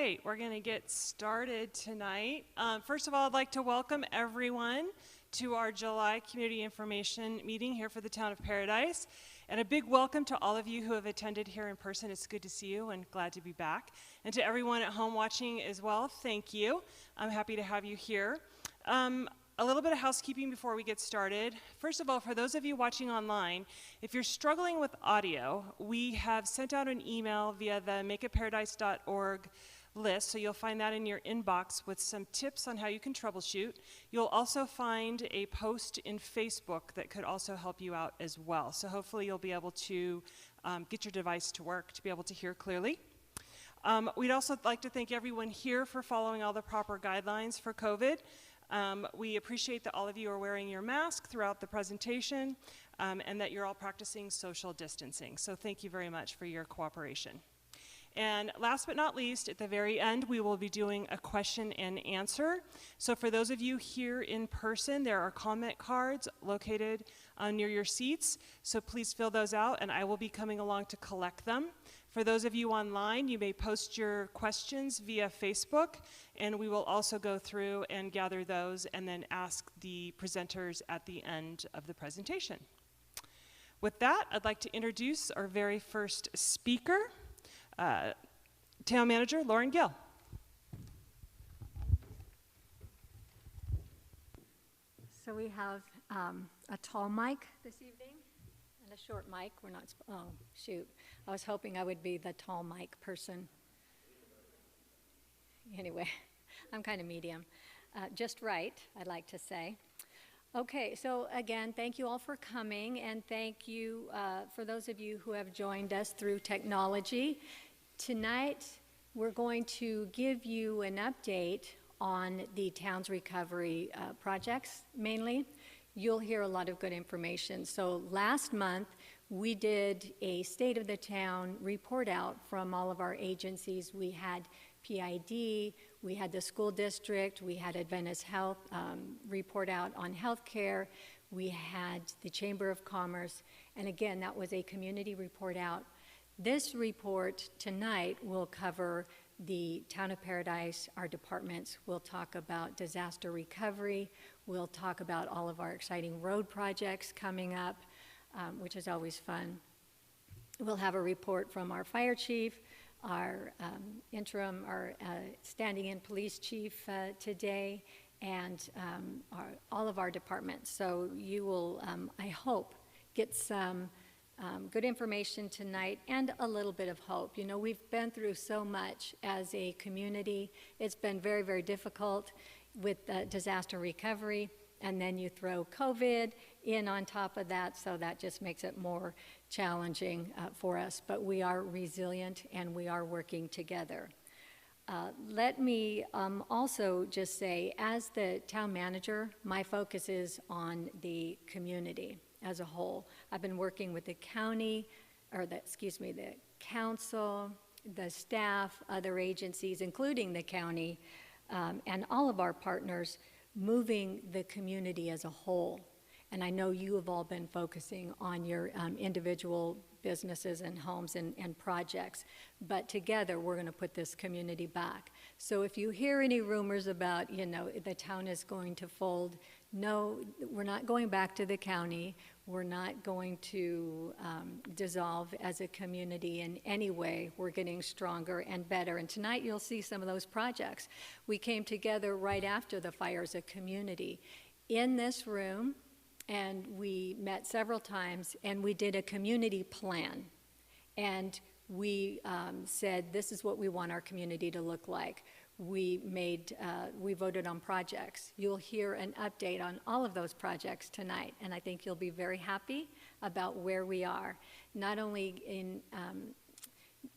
right, we're going to get started tonight. First of all, I'd like to welcome everyone to our July Community Information meeting here for the Town of Paradise. And a big welcome to all of you who have attended here in person. It's good to see you and glad to be back. And to everyone at home watching as well, thank you. I'm happy to have you here. A little bit of housekeeping before we get started. First of all, for those of you watching online, if you're struggling with audio, we have sent out an email via the makeitparadise.org list, so you'll find that in your inbox with some tips on how you can troubleshoot. You'll also find a post in Facebook that could also help you out as well. So hopefully you'll be able to get your device to work to be able to hear clearly. We'd also like to thank everyone here for following all the proper guidelines for COVID. We appreciate that all of you are wearing your mask throughout the presentation and that you're all practicing social distancing. So thank you very much for your cooperation. And last but not least, at the very end, we will be doing a question and answer. So for those of you here in person, there are comment cards located near your seats. So please fill those out, and I will be coming along to collect them. For those of you online, you may post your questions via Facebook, and we will also go through and gather those and then ask the presenters at the end of the presentation. With that, I'd like to introduce our very first speaker, Town Manager Lauren Gill. So we have a tall mic this evening and a short mic. We're not, oh shoot, I was hoping I would be the tall mic person. Anyway, I'm kind of medium. Just right, I'd like to say. Okay, so again, thank you all for coming, and thank you for those of you who have joined us through technology. Tonight, we're going to give you an update on the town's recovery projects, mainly. You'll hear a lot of good information. So last month, we did a State of the Town report out from all of our agencies. We had PID, we had the school district, we had Adventist Health report out on healthcare, we had the Chamber of Commerce, and again, that was a community report out. This report tonight will cover the Town of Paradise, our departments. We'll talk about disaster recovery. We'll talk about all of our exciting road projects coming up, which is always fun. We'll have a report from our fire chief, our standing-in police chief today, and all of our departments. So you will, I hope, get some good information tonight and a little bit of hope. You know, we've been through so much as a community. It's been very, very difficult with disaster recovery, and then you throw COVID in on top of that, so that just makes it more challenging for us. But we are resilient and we are working together. Let me also just say, as the town manager, my focus is on the community as a whole. I've been working with the county, or the council, the staff, other agencies, including the county, and all of our partners, moving the community as a whole. And I know you have all been focusing on your individual businesses and homes and projects, but together we're going to put this community back. So if you hear any rumors about, you know, the town is going to fold, no, we're not going back to the county. We're not going to dissolve as a community in any way. We're getting stronger and better. And tonight you'll see some of those projects. We came together right after the fire as a community in this room, and we met several times, and we did a community plan. And we said, this is what we want our community to look like. We voted on projects. You'll hear an update on all of those projects tonight, and I think you'll be very happy about where we are, not only in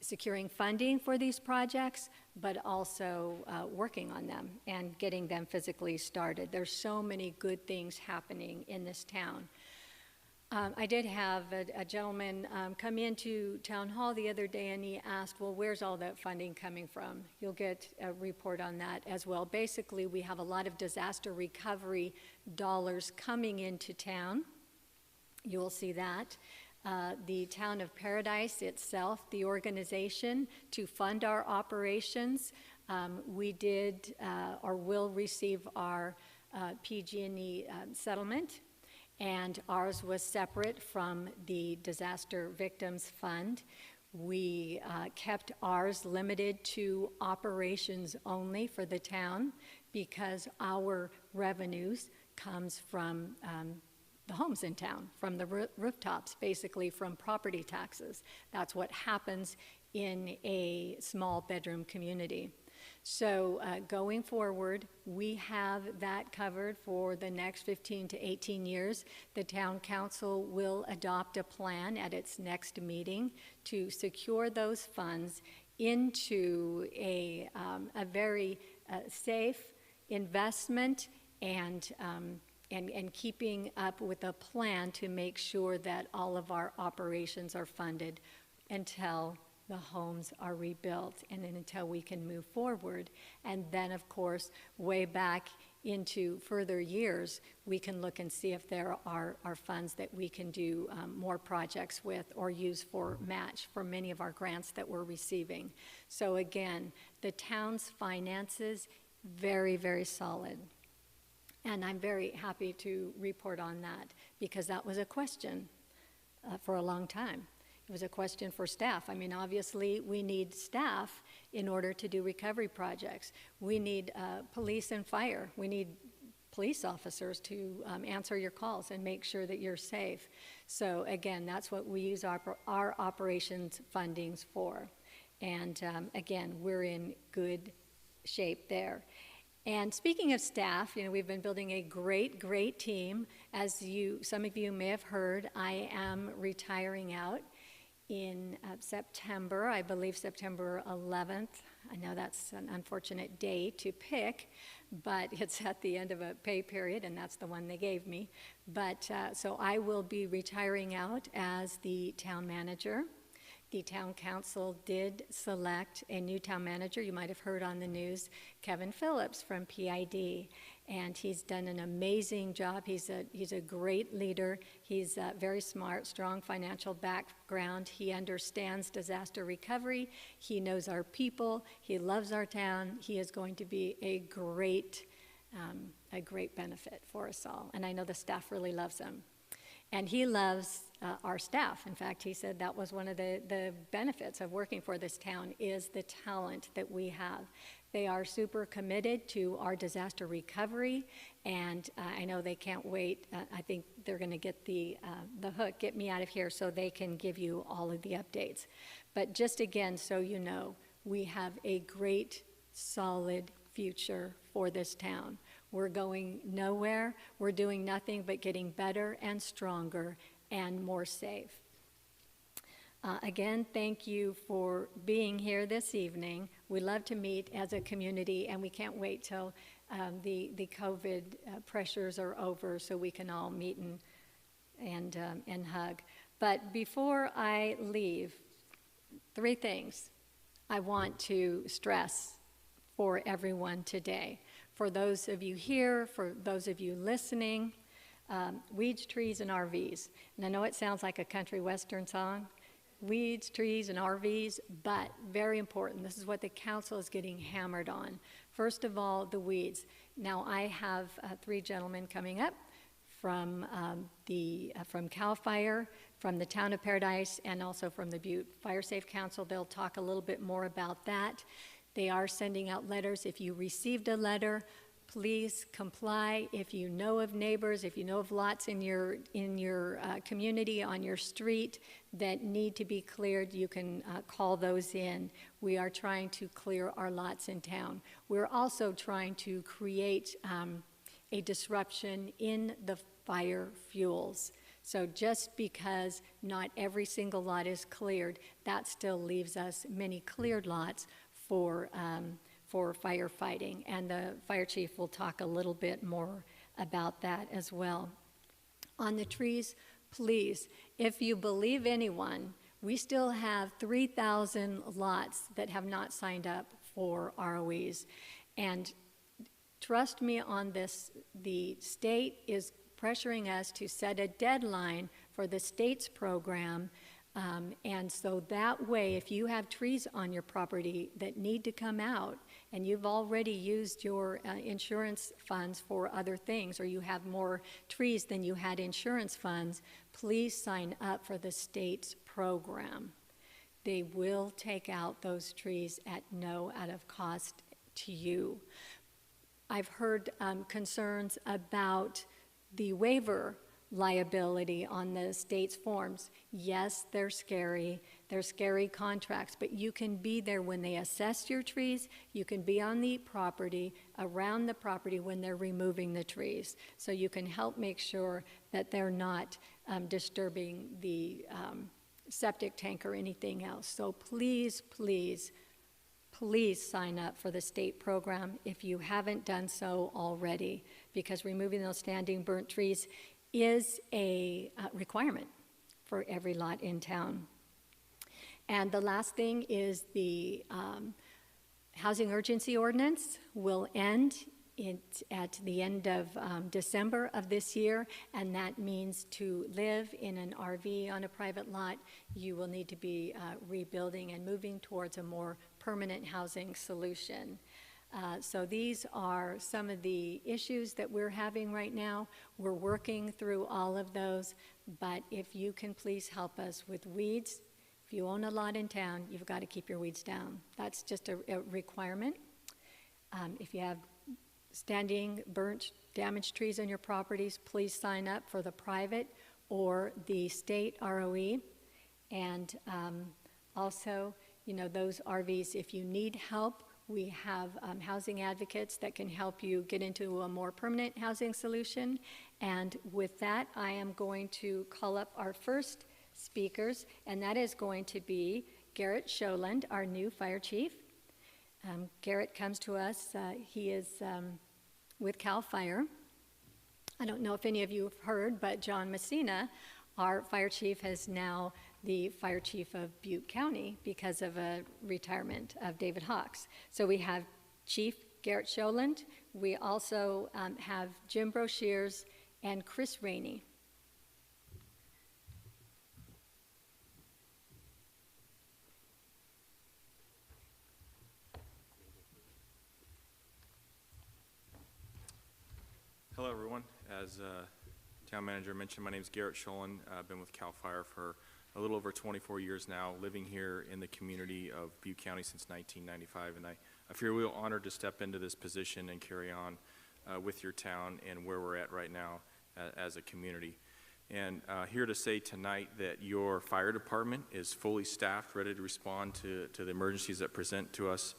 securing funding for these projects, but also working on them and getting them physically started. There's so many good things happening in this town. I did have a gentleman come into town hall the other day, and he asked, well, where's all that funding coming from? You'll get a report on that as well. Basically, we have a lot of disaster recovery dollars coming into town. You'll see that. The Town of Paradise itself, the organization to fund our operations, We did or will receive our PG&E settlement, and ours was separate from the Disaster Victims Fund. We kept ours limited to operations only for the town because our revenues comes from the homes in town, from the rooftops, basically from property taxes. That's what happens in a small bedroom community. So going forward, we have that covered for the next 15 to 18 years. The town council will adopt a plan at its next meeting to secure those funds into a very safe investment and keeping up with a plan to make sure that all of our operations are funded until the homes are rebuilt and then until we can move forward. And then, of course, way back into further years, we can look and see if there are funds that we can do more projects with or use for match for many of our grants that we're receiving. So again, the town's finances, very, very solid. And I'm very happy to report on that because that was a question for a long time. It was a question for staff. I mean, obviously, we need staff in order to do recovery projects. We need police and fire. We need police officers to answer your calls and make sure that you're safe. So again, that's what we use our operations fundings for. And again, we're in good shape there. And speaking of staff, you know, we've been building a great, great team. As some of you may have heard, I am retiring out in September, I believe September 11th. I know that's an unfortunate day to pick, but it's at the end of a pay period, and that's the one they gave me. But so I will be retiring out as the town manager. The town council did select a new town manager. You might have heard on the news, Kevin Phillips from PID, and he's done an amazing job. He's a great leader. He's very smart, strong financial background. He understands disaster recovery. He knows our people. He loves our town. He is going to be a great benefit for us all, and I know the staff really loves him. And he loves our staff. In fact, he said that was one of the benefits of working for this town is the talent that we have. They are super committed to our disaster recovery, and I know they can't wait. I think they're going to get the hook, get me out of here, so they can give you all of the updates. But just again, so you know, we have a great, solid future for this town. We're going nowhere. We're doing nothing but getting better and stronger and more safe. Again, thank you for being here this evening. We love to meet as a community, and we can't wait till the COVID pressures are over so we can all meet and hug. But before I leave, 3 things I want to stress for everyone today. For those of you here, for those of you listening, weeds, trees, and RVs. And I know it sounds like a country western song. Weeds, trees, and RVs, but very important. This is what the council is getting hammered on. First of all, the weeds. Now, I have 3 gentlemen coming up from CAL FIRE, from the town of Paradise, and also from the Butte Fire Safe Council. They'll talk a little bit more about that. They are sending out letters. If you received a letter, please comply. If you know of neighbors, if you know of lots in your community, on your street that need to be cleared, you can call those in. We are trying to clear our lots in town. We're also trying to create a disruption in the fire fuels. So just because not every single lot is cleared, that still leaves us many cleared lots for firefighting, and the fire chief will talk a little bit more about that as well. On the trees, please, if you believe anyone, we still have 3,000 lots that have not signed up for ROEs. And trust me on this, the state is pressuring us to set a deadline for the state's program. And so that way, if you have trees on your property that need to come out and you've already used your insurance funds for other things, or you have more trees than you had insurance funds, please sign up for the state's program. They will take out those trees at no out of cost to you. I've heard concerns about the waiver liability on the state's forms. Yes, they're scary contracts, but you can be there when they assess your trees. You can be on the property, around the property when they're removing the trees. So you can help make sure that they're not disturbing the septic tank or anything else. So please, please, please sign up for the state program if you haven't done so already, because removing those standing burnt trees is a requirement for every lot in town. And the last thing is the housing urgency ordinance will end at the end of December of this year, and that means to live in an RV on a private lot, you will need to be rebuilding and moving towards a more permanent housing solution. So these are some of the issues that we're having right now. We're working through all of those, but if you can please help us with weeds. If you own a lot in town, you've got to keep your weeds down. That's just a requirement. If you have standing, burnt, damaged trees on your properties, please sign up for the private or the state ROE. And also, you know, those RVs, if you need help, we have housing advocates that can help you get into a more permanent housing solution. And with that, I am going to call up our first speakers, and that is going to be Garrett Scholand, our new fire chief. Garrett comes to us, he is with CAL FIRE. I don't know if any of you have heard, but John Messina, our fire chief, is now the fire chief of Butte County because of a retirement of David Hawks. So we have Chief Garrett Scholand. We also have Jim Broshears and Chris Rainey. Hello, everyone. As town manager mentioned, my name is Garrett Scholand. I've been with CAL FIRE for a little over 24 years now, living here in the community of Butte County since 1995, and I feel real honored to step into this position and carry on with your town and where we're at right now as a community. And here to say tonight that your fire department is fully staffed, ready to respond to the emergencies that present to us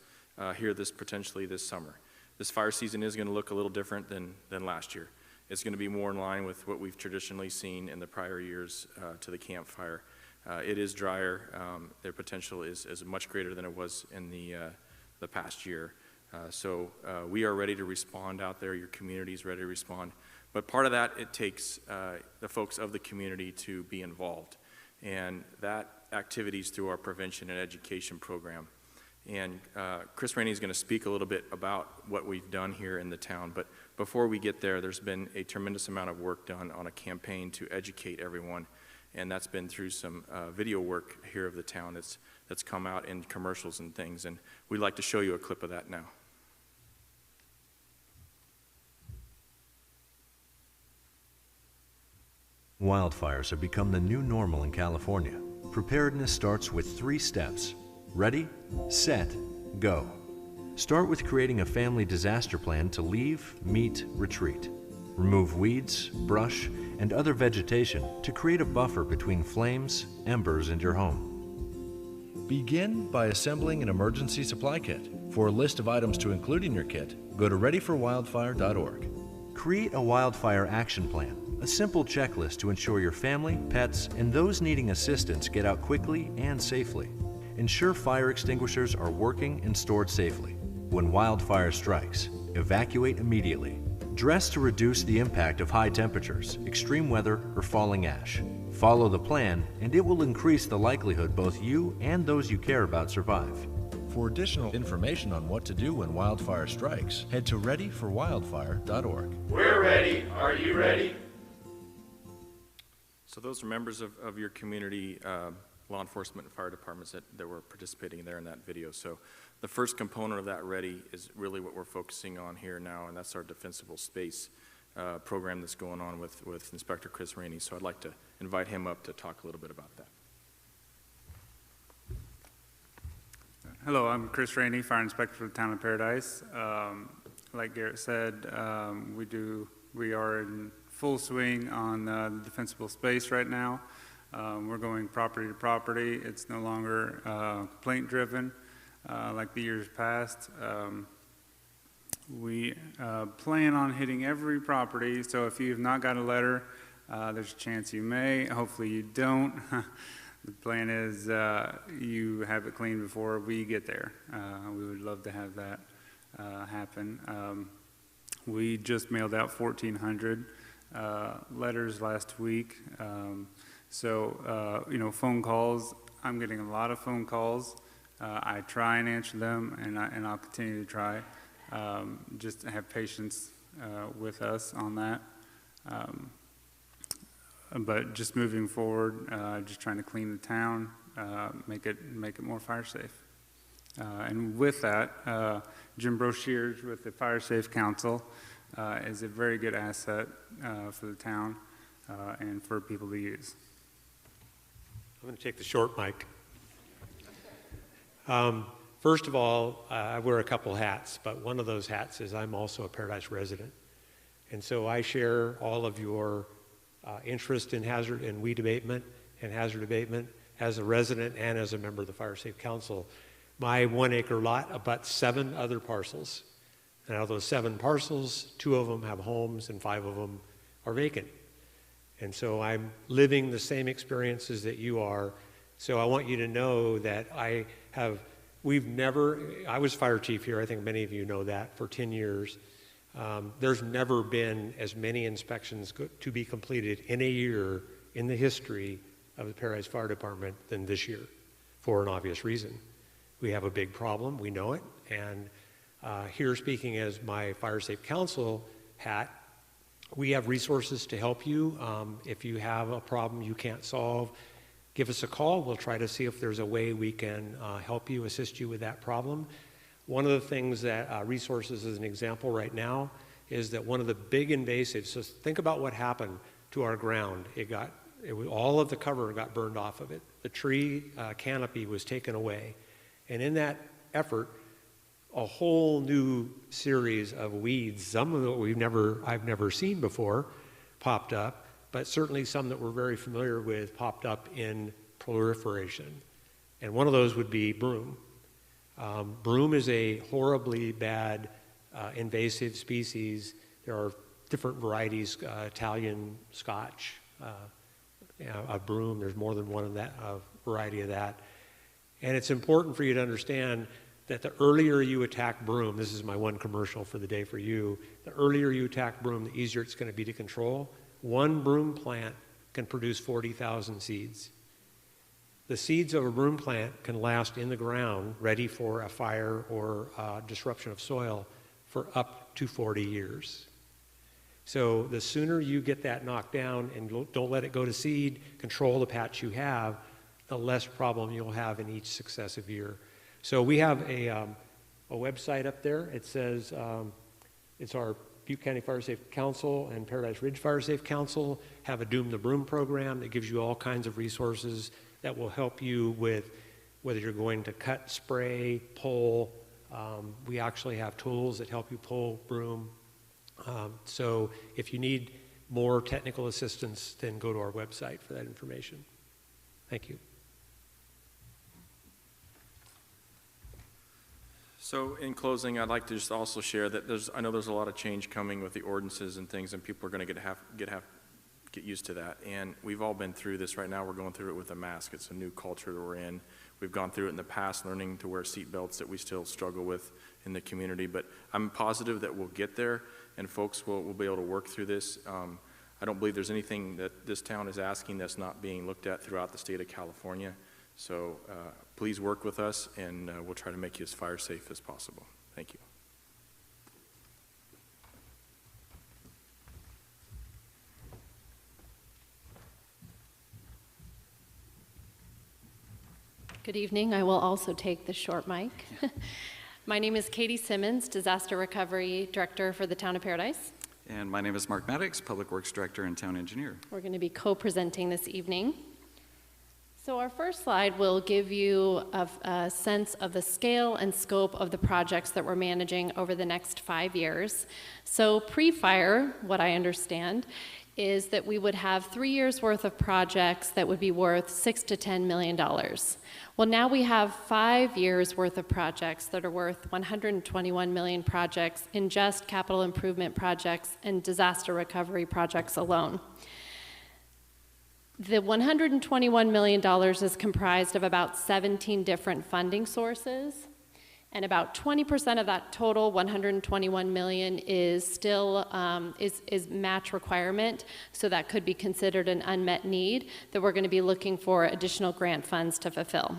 here potentially this summer. This fire season is going to look a little different than last year. It's going to be more in line with what we've traditionally seen in the prior years to the campfire. It is drier. Their potential is much greater than it was in the past year. So we are ready to respond out there. Your community is ready to respond. But part of that, it takes the folks of the community to be involved. And that activity is through our prevention and education program. And Chris Rainey is going to speak a little bit about what we've done here in the town. But before we get there, there's been a tremendous amount of work done on a campaign to educate everyone. And that's been through some video work here of the town that's come out in commercials and things. And we'd like to show you a clip of that now. Wildfires have become the new normal in California. Preparedness starts with 3 steps. Ready, set, go. Start with creating a family disaster plan to leave, meet, retreat. Remove weeds, brush, and other vegetation to create a buffer between flames, embers, and your home. Begin by assembling an emergency supply kit. For a list of items to include in your kit, go to readyforwildfire.org. Create a wildfire action plan, a simple checklist to ensure your family, pets, and those needing assistance get out quickly and safely. Ensure fire extinguishers are working and stored safely. When wildfire strikes, evacuate immediately. Dress to reduce the impact of high temperatures, extreme weather, or falling ash. Follow the plan, and it will increase the likelihood both you and those you care about survive. For additional information on what to do when wildfire strikes, head to readyforwildfire.org. We're ready. Are you ready? So those are members of your community, law enforcement and fire departments that were participating there in that video. So The first component of that READY is really what we're focusing on here now, and that's our defensible space program that's going on with Inspector Chris Rainey. So I'd like to invite him up to talk a little bit about that. Hello, I'm Chris Rainey, Fire Inspector for the Town of Paradise. Like Garrett said, we are in full swing on the defensible space right now. We're going property to property. It's no longer complaint driven like the years past. We plan on hitting every property, so if you've not got a letter, there's a chance you may. Hopefully you don't. The plan is you have it cleaned before we get there. We would love to have that happen. We just mailed out 1,400 letters last week. So, phone calls, I'm getting a lot of phone calls. I try and answer them, and I'll continue to try. Just have patience with us on that. But just moving forward, just trying to clean the town, make it more fire safe. And with that, Jim Brochiers with the Fire Safe Council is a very good asset for the town and for people to use. I'm going to take the short mic. First of all, I wear a couple hats, but one of those hats is I'm also a Paradise resident. And so I share all of your interest in hazard and weed abatement and hazard abatement as a resident and as a member of the Fire Safe Council. My 1 acre lot abuts 7 other parcels. And out of those 7 parcels, 2 of them have homes and 5 of them are vacant. And so I'm living the same experiences that you are. So I want you to know that I was fire chief here, I think many of you know that, for 10 years. There's never been as many inspections to be completed in a year in the history of the Paradise Fire Department than this year, for an obvious reason. We have a big problem, we know it, and here speaking as my Fire Safe Council hat, we have resources to help you. If you have a problem you can't solve, give us a call. We'll try to see if there's a way we can help you, assist you with that problem. One of the things that resources as an example right now is that one of the big invasives, so think about what happened to our ground. All of the cover got burned off of it. The tree canopy was taken away. And in that effort, a whole new series of weeds, some of it I've never seen before, popped up, but certainly some that we're very familiar with popped up in proliferation. And one of those would be broom. Broom is a horribly bad invasive species. There are different varieties, Italian, Scotch, of broom. There's more than one of that variety of that. And it's important for you to understand that the earlier you attack broom, this is my one commercial for the day for you, the earlier you attack broom, the easier it's going to be to control. One broom plant can produce 40,000 seeds. The seeds of a broom plant can last in the ground, ready for a fire or disruption of soil, for up to 40 years. So the sooner you get that knocked down and don't let it go to seed, control the patch you have, the less problem you'll have in each successive year. So we have a website up there. It says it's our Butte County Fire Safe Council and Paradise Ridge Fire Safe Council have a Doom the Broom program that gives you all kinds of resources that will help you with whether you're going to cut, spray, pull. We actually have tools that help you pull broom. So if you need more technical assistance, then go to our website for that information. Thank you. So in closing, I'd like to just also share that I know there's a lot of change coming with the ordinances and things, and people are going to get used to that. And we've all been through this right now. We're going through it with a mask. It's a new culture that we're in. We've gone through it in the past, learning to wear seat belts that we still struggle with in the community. But I'm positive that we'll get there, and folks will be able to work through this. I don't believe there's anything that this town is asking that's not being looked at throughout the state of California. So please work with us, and we'll try to make you as fire safe as possible. Thank you. Good evening. I will also take the short mic. My name is Katie Simmons, Disaster Recovery Director for the Town of Paradise. And my name is Mark Maddox, Public Works Director and Town Engineer. We're going to be co-presenting this evening. So our first slide will give you a sense of the scale and scope of the projects that we're managing over the next 5 years. So pre-fire, what I understand, is that we would have 3 years worth of projects that would be worth $6 to $10 million. Well, now we have 5 years worth of projects that are worth 121 million projects in just capital improvement projects and disaster recovery projects alone. The $121 million is comprised of about 17 different funding sources, and about 20% of that total 121 million is still is match requirement, so that could be considered an unmet need that we're going to be looking for additional grant funds to fulfill.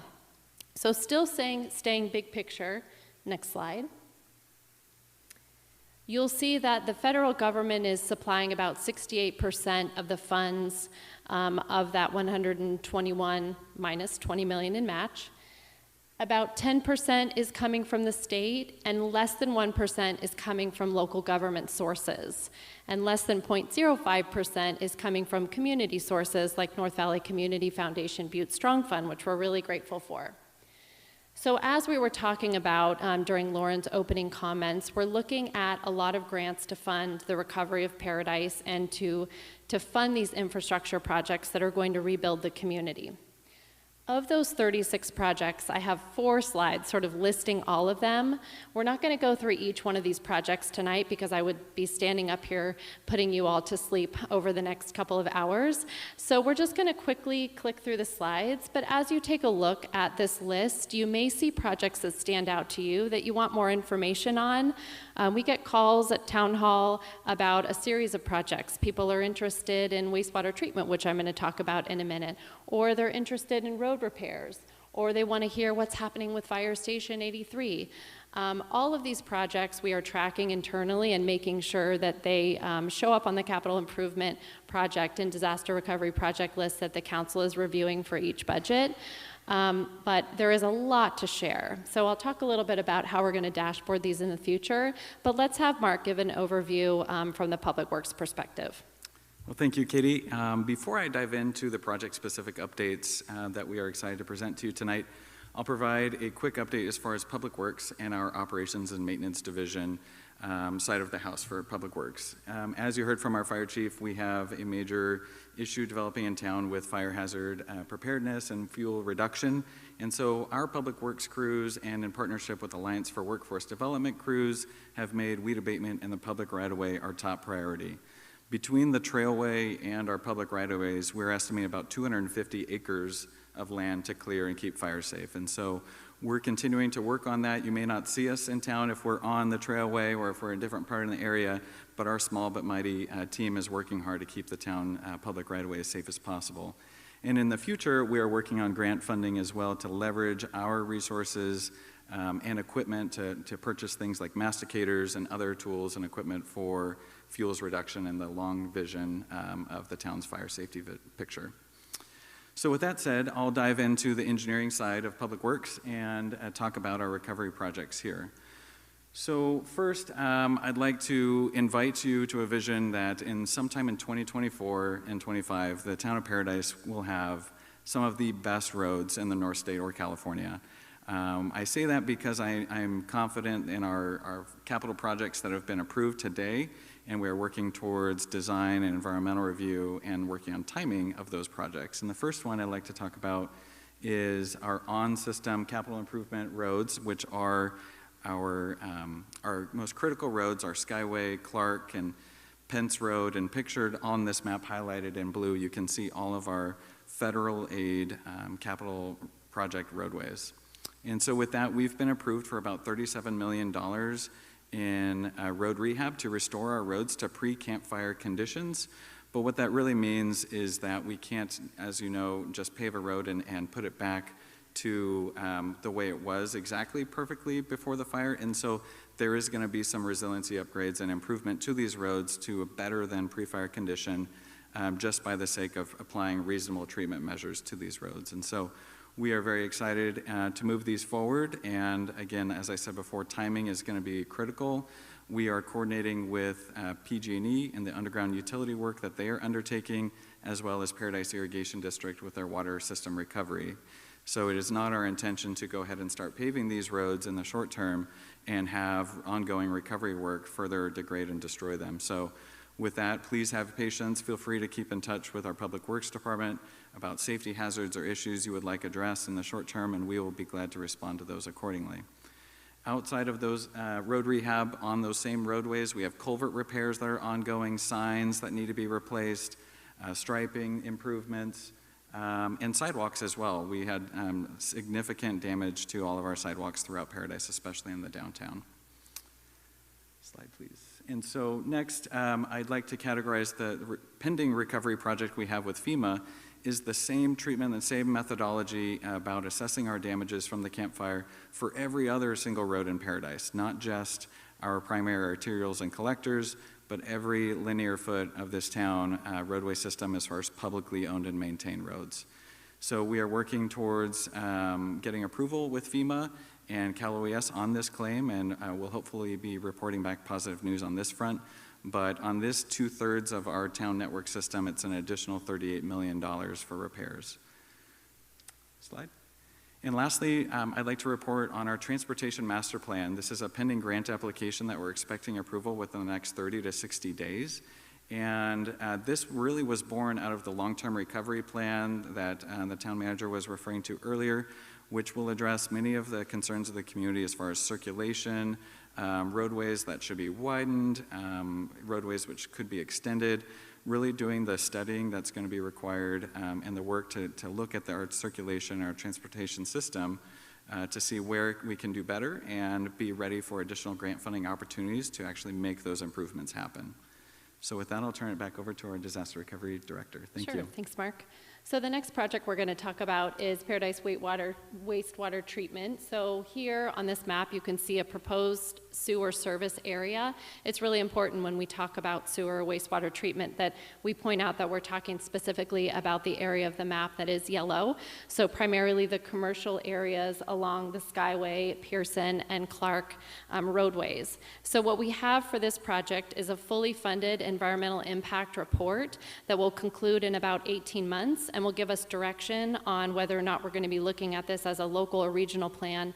So still staying big picture, next slide. You'll see that the federal government is supplying about 68% of the funds of that 121 minus 20 million in match. About 10% is coming from the state, and less than 1% is coming from local government sources. And less than 0.05% is coming from community sources like North Valley Community Foundation Butte Strong Fund, which we're really grateful for. So as we were talking about during Lauren's opening comments, we're looking at a lot of grants to fund the recovery of Paradise and to fund these infrastructure projects that are going to rebuild the community. Of those 36 projects, I have 4 slides sort of listing all of them. We're not going to go through each one of these projects tonight because I would be standing up here putting you all to sleep over the next couple of hours. So we're just going to quickly click through the slides. But as you take a look at this list, you may see projects that stand out to you that you want more information on. We get calls at Town Hall about a series of projects. People are interested in wastewater treatment, which I'm going to talk about in a minute, or they're interested in road repairs, or they want to hear what's happening with Fire Station 83. All of these projects we are tracking internally and making sure that they show up on the capital improvement project and disaster recovery project list that the council is reviewing for each budget. But there is a lot to share. So I'll talk a little bit about how we're going to dashboard these in the future, but let's have Mark give an overview from the Public Works perspective. Well, thank you, Katie. Before I dive into the project-specific updates that we are excited to present to you tonight, I'll provide a quick update as far as Public Works and our Operations and Maintenance Division side of the house for Public Works. As you heard from our fire chief, we have a major issue developing in town with fire hazard preparedness and fuel reduction. And so our Public Works crews, and in partnership with Alliance for Workforce Development crews, have made weed abatement and the public right-of-way our top priority. Between the trailway and our public right-of-ways, we're estimating about 250 acres of land to clear and keep fire safe. And so we're continuing to work on that. You may not see us in town if we're on the trailway or if we're in a different part of the area, but our small but mighty team is working hard to keep the town public right-of-way as safe as possible. And in the future, we are working on grant funding as well to leverage our resources and equipment to purchase things like masticators and other tools and equipment for fuels reduction and the long vision of the town's fire safety picture. So with that said, I'll dive into the engineering side of Public Works and talk about our recovery projects here. So first, I'd like to invite you to a vision that sometime in 2024 and 25, the town of Paradise will have some of the best roads in the North State or California. I say that because I'm confident in our capital projects that have been approved today, and we're working towards design and environmental review and working on timing of those projects. And the first one I'd like to talk about is our on-system capital improvement roads, which are our most critical roads, our Skyway, Clark, and Pence Road. And pictured on this map highlighted in blue, you can see all of our federal aid capital project roadways. And so with that, we've been approved for about $37 million in road rehab to restore our roads to pre-campfire conditions. But what that really means is that we can't, as you know, just pave a road and put it back to the way it was exactly perfectly before the fire. And so there is going to be some resiliency upgrades and improvement to these roads to a better than pre-fire condition just by the sake of applying reasonable treatment measures to these roads. And so we are very excited to move these forward. And again, as I said before, timing is going to be critical. We are coordinating with PG&E and the underground utility work that they are undertaking, as well as Paradise Irrigation District with their water system recovery. So it is not our intention to go ahead and start paving these roads in the short term and have ongoing recovery work further degrade and destroy them. So with that, please have patience. Feel free to keep in touch with our Public Works Department about safety hazards or issues you would like addressed in the short term, and we will be glad to respond to those accordingly. Outside of those road rehab on those same roadways, we have culvert repairs that are ongoing, signs that need to be replaced, striping improvements, and sidewalks as well. We had significant damage to all of our sidewalks throughout Paradise, especially in the downtown. Slide, please. And so next, I'd like to categorize the pending recovery project we have with FEMA is the same treatment and same methodology about assessing our damages from the Camp Fire for every other single road in Paradise, not just our primary arterials and collectors, but every linear foot of this town roadway system as far as publicly owned and maintained roads. So we are working towards getting approval with FEMA and Cal OES on this claim, and we'll hopefully be reporting back positive news on this front. But on this 2/3 of our town network system, it's an additional $38 million for repairs. Slide. And lastly, I'd like to report on our transportation master plan. This is a pending grant application that we're expecting approval within the next 30 to 60 days. And this really was born out of the long-term recovery plan that the town manager was referring to earlier, which will address many of the concerns of the community as far as circulation, roadways that should be widened, roadways which could be extended, really doing the studying that's going to be required and the work to look at our circulation, our transportation system to see where we can do better and be ready for additional grant funding opportunities to actually make those improvements happen. So with that, I'll turn it back over to our Disaster Recovery Director. Thank you. Sure, thanks, Mark. So the next project we're going to talk about is Paradise wastewater treatment. So here on this map, you can see a proposed sewer service area. It's really important when we talk about sewer or wastewater treatment that we point out that we're talking specifically about the area of the map that is yellow. So primarily the commercial areas along the Skyway, Pearson, and Clark roadways. So what we have for this project is a fully funded environmental impact report that will conclude in about 18 months and will give us direction on whether or not we're going to be looking at this as a local or regional plan,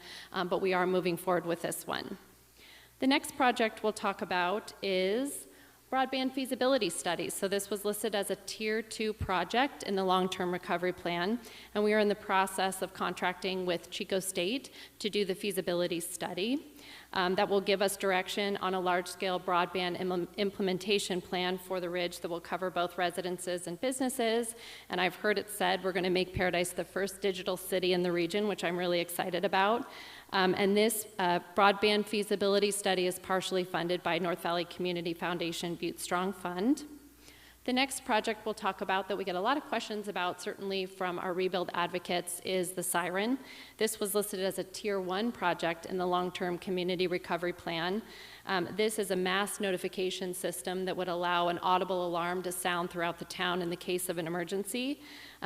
but we are moving forward with this one. The next project we'll talk about is broadband feasibility studies. So this was listed as a Tier 2 project in the long-term recovery plan, and we are in the process of contracting with Chico State to do the feasibility study. That will give us direction on a large-scale broadband implementation plan for the Ridge that will cover both residences and businesses. And I've heard it said we're going to make Paradise the first digital city in the region, which I'm really excited about. And this broadband feasibility study is partially funded by North Valley Community Foundation Butte Strong Fund. The next project we'll talk about that we get a lot of questions about, certainly from our rebuild advocates, is the siren. This was listed as a Tier 1 project in the long-term community recovery plan. This is a mass notification system that would allow an audible alarm to sound throughout the town in the case of an emergency.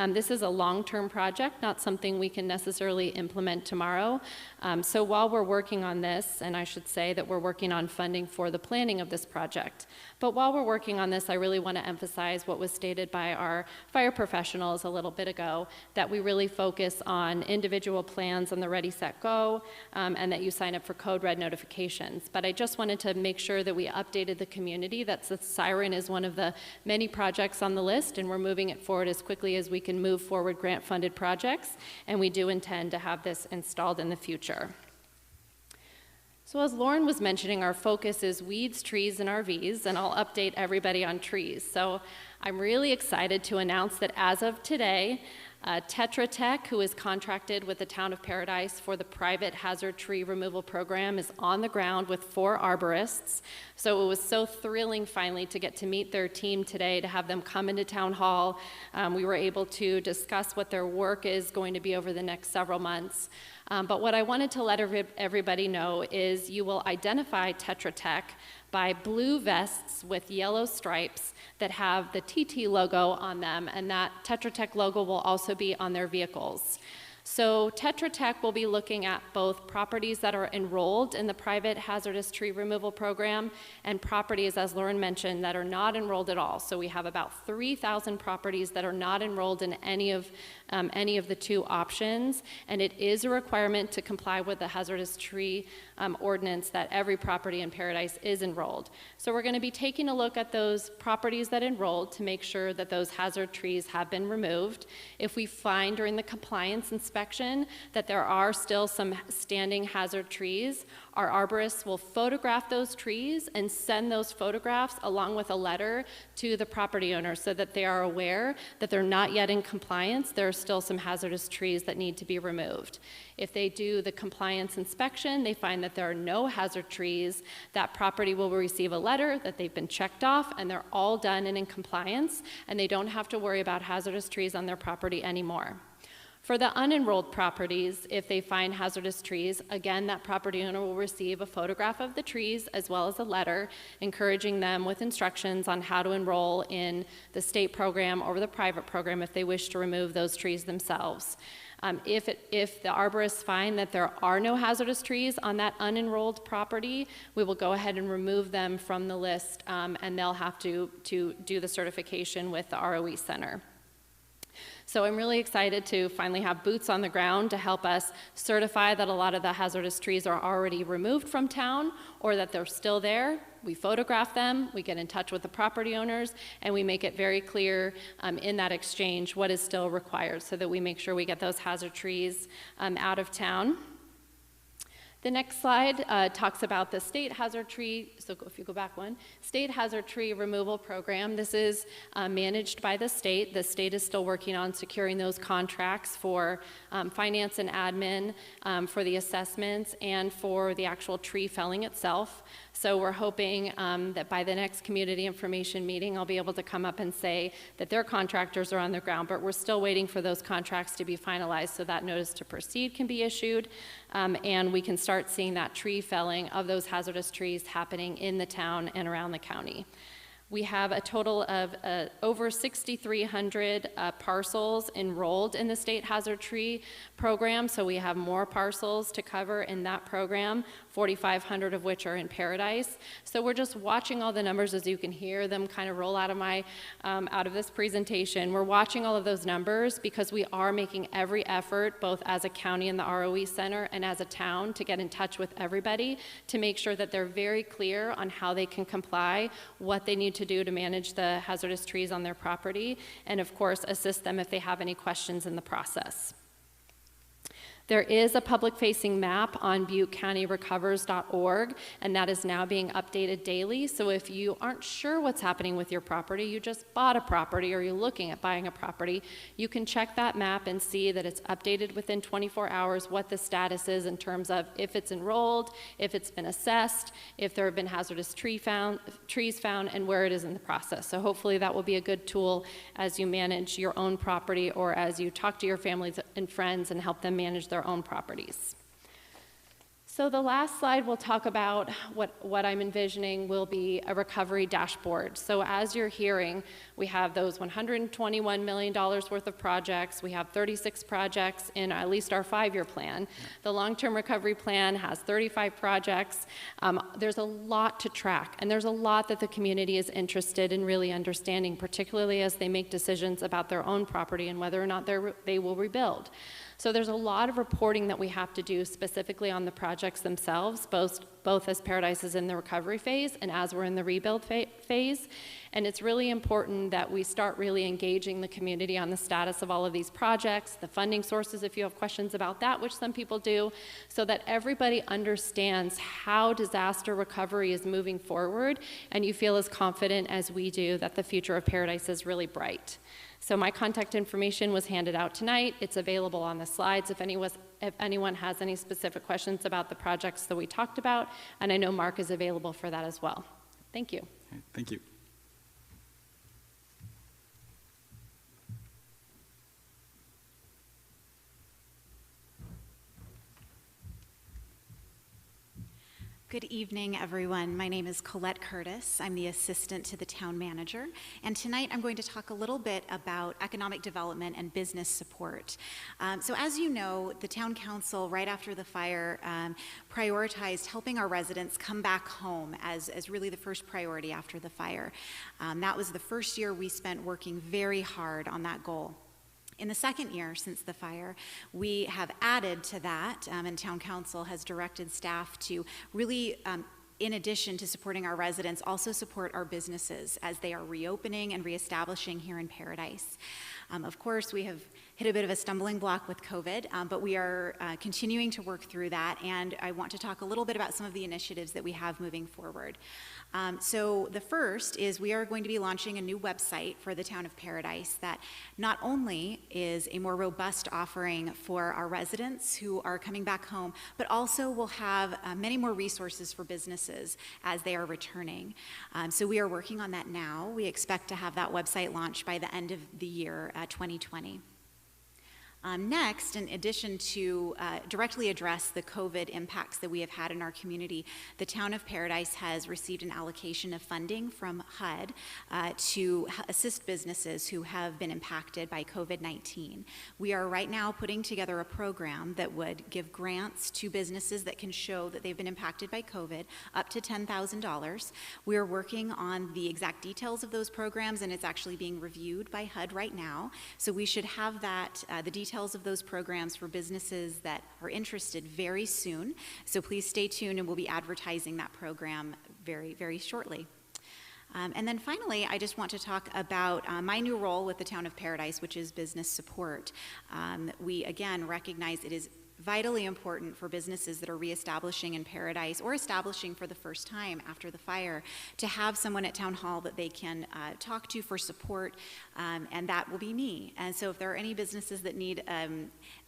This is a long-term project, not something we can necessarily implement tomorrow. So while we're working on this, and I should say that we're working on funding for the planning of this project, but while we're working on this, I really want to emphasize what was stated by our fire professionals a little bit ago, that we really focus on individual plans on the Ready, Set, Go, and that you sign up for Code Red notifications. But I just wanted to make sure that we updated the community that the siren is one of the many projects on the list, and we're moving it forward as quickly as we can move forward grant-funded projects, and we do intend to have this installed in the future. So as Lauren was mentioning, our focus is weeds, trees, and RVs, and I'll update everybody on trees. So I'm really excited to announce that as of today, Tetra Tech, who is contracted with the town of Paradise for the private hazard tree removal program, is on the ground with 4 arborists. So it was so thrilling finally to get to meet their team today, to have them come into town hall. We were able to discuss what their work is going to be over the next several months. But what I wanted to let everybody know is you will identify Tetra Tech by blue vests with yellow stripes that have the TT logo on them, and that Tetra Tech logo will also be on their vehicles. So Tetra Tech will be looking at both properties that are enrolled in the private hazardous tree removal program and properties, as Lauren mentioned, that are not enrolled at all. So we have about 3,000 properties that are not enrolled in any of the two options, and it is a requirement to comply with the hazardous tree ordinance that every property in Paradise is enrolled. So we're going to be taking a look at those properties that enrolled to make sure that those hazard trees have been removed. If we find during the compliance inspection that there are still some standing hazard trees, our arborists will photograph those trees and send those photographs along with a letter to the property owner so that they are aware that they're not yet in compliance. There are still some hazardous trees that need to be removed. If they do the compliance inspection, they find that there are no hazard trees, that property will receive a letter that they've been checked off and they're all done and in compliance, and they don't have to worry about hazardous trees on their property anymore. For the unenrolled properties, if they find hazardous trees, again, that property owner will receive a photograph of the trees as well as a letter encouraging them with instructions on how to enroll in the state program or the private program if they wish to remove those trees themselves. If the arborists find that there are no hazardous trees on that unenrolled property, we will go ahead and remove them from the list, and they'll have to do the certification with the ROE Center. So I'm really excited to finally have boots on the ground to help us certify that a lot of the hazardous trees are already removed from town or that they're still there. We photograph them, we get in touch with the property owners, and we make it very clear in that exchange what is still required so that we make sure we get those hazard trees out of town. The next slide talks about the state hazard tree, so if you go back one, state hazard tree removal program. This is managed by the state. The state is still working on securing those contracts for finance and admin, for the assessments, and for the actual tree felling itself. So we're hoping that by the next community information meeting, I'll be able to come up and say that their contractors are on the ground, but we're still waiting for those contracts to be finalized so that notice to proceed can be issued, and we can start seeing that tree felling of those hazardous trees happening in the town and around the county. We have a total of over 6,300 parcels enrolled in the state hazard tree program, so we have more parcels to cover in that program, 4,500 of which are in Paradise. So we're just watching all the numbers as you can hear them kind of roll out of this presentation. We're watching all of those numbers because we are making every effort, both as a county and the ROE Center and as a town, to get in touch with everybody to make sure that they're very clear on how they can comply, what they need to do to manage the hazardous trees on their property, and of course assist them if they have any questions in the process. There is a public-facing map on ButteCountyRecovers.org, and that is now being updated daily. So if you aren't sure what's happening with your property, you just bought a property or you're looking at buying a property, you can check that map and see that it's updated within 24 hours what the status is in terms of if it's enrolled, if it's been assessed, if there have been hazardous trees found, and where it is in the process. So hopefully that will be a good tool as you manage your own property or as you talk to your families and friends and help them manage their own properties. So the last slide will talk about what I'm envisioning will be a recovery dashboard. So as you're hearing, we have those $121 million worth of projects. We have 36 projects in at least our 5-year plan. The long-term recovery plan has 35 projects. There's a lot to track, and there's a lot that the community is interested in really understanding, particularly as they make decisions about their own property and whether or not they will rebuild. So there's a lot of reporting that we have to do specifically on the projects themselves, both as Paradise is in the recovery phase and as we're in the rebuild phase. And it's really important that we start really engaging the community on the status of all of these projects, the funding sources if you have questions about that, which some people do, so that everybody understands how disaster recovery is moving forward and you feel as confident as we do that the future of Paradise is really bright. So my contact information was handed out tonight. It's available on the slides if anyone has any specific questions about the projects that we talked about, and I know Mark is available for that as well. Thank you. Okay, thank you. Good evening, everyone. My name is Colette Curtis. I'm the assistant to the town manager. And tonight I'm going to talk a little bit about economic development and business support. So as you know, the town council, right after the fire, prioritized helping our residents come back home as really the first priority after the fire. That was the first year we spent working very hard on that goal. In the second year since the fire, we have added to that, and town council has directed staff to really, in addition to supporting our residents, also support our businesses as they are reopening and reestablishing here in Paradise. Of course, we have hit a bit of a stumbling block with COVID, but we are continuing to work through that, and I want to talk a little bit about some of the initiatives that we have moving forward. So the first is we are going to be launching a new website for the town of Paradise that not only is a more robust offering for our residents who are coming back home, but also will have many more resources for businesses as they are returning. So we are working on that now. We expect to have that website launched by the end of the year 2020. Next, in addition to directly address the COVID impacts that we have had in our community, the town of Paradise has received an allocation of funding from HUD to assist businesses who have been impacted by COVID-19. We are right now putting together a program that would give grants to businesses that can show that they've been impacted by COVID, up to $10,000. We are working on the exact details of those programs, and it's actually being reviewed by HUD right now. So we should have that, the details of those programs for businesses that are interested very soon. So please stay tuned, and we'll be advertising that program very, very shortly. And then finally, I just want to talk about my new role with the town of Paradise, which is business support. We, again, recognize it is vitally important for businesses that are reestablishing in Paradise or establishing for the first time after the fire to have someone at Town Hall that they can talk to for support, and that will be me. And so if there are any businesses that need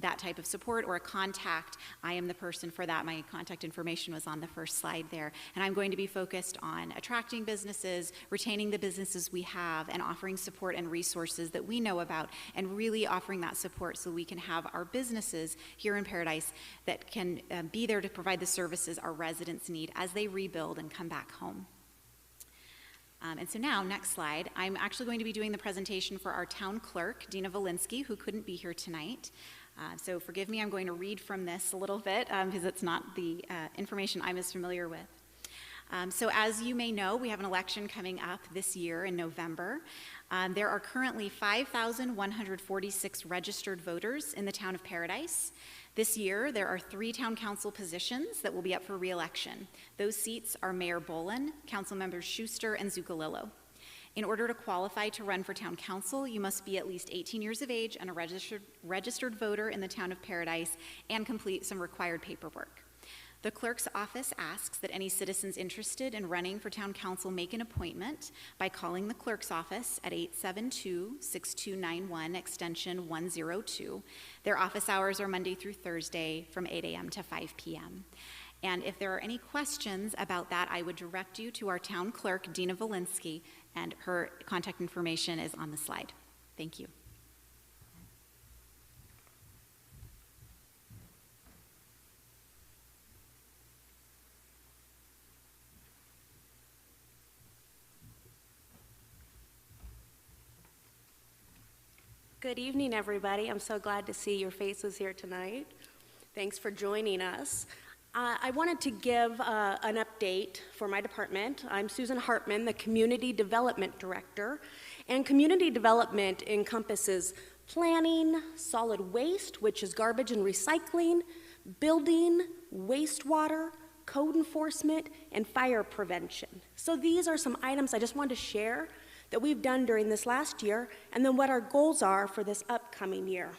that type of support or a contact, I am the person for that. My contact information was on the first slide there. And I'm going to be focused on attracting businesses, retaining the businesses we have, and offering support and resources that we know about, and really offering that support so we can have our businesses here in Paradise that can be there to provide the services our residents need as they rebuild and come back home. And so now, next slide, I'm actually going to be doing the presentation for our town clerk, Dina Valinsky, who couldn't be here tonight. So forgive me, I'm going to read from this a little bit because it's not the information I'm as familiar with. So as you may know, we have an election coming up this year in November. There are currently 5,146 registered voters in the town of Paradise. This year, there are 3 town council positions that will be up for re-election. Those seats are Mayor Bolin, Council Members Schuster, and Zuccolillo. In order to qualify to run for town council, you must be at least 18 years of age and a registered voter in the town of Paradise and complete some required paperwork. The clerk's office asks that any citizens interested in running for town council make an appointment by calling the clerk's office at 872-6291, extension 102. Their office hours are Monday through Thursday from 8 a.m. to 5 p.m. And if there are any questions about that, I would direct you to our town clerk, Dina Valinsky, and her contact information is on the slide. Thank you. Good evening, everybody. I'm so glad to see your faces here tonight. Thanks for joining us. I wanted to give an update for my department. I'm Susan Hartman, the Community Development Director, and community development encompasses planning, solid waste, which is garbage and recycling, building, wastewater, code enforcement, and fire prevention. So these are some items I just wanted to share that we've done during this last year, and then what our goals are for this upcoming year.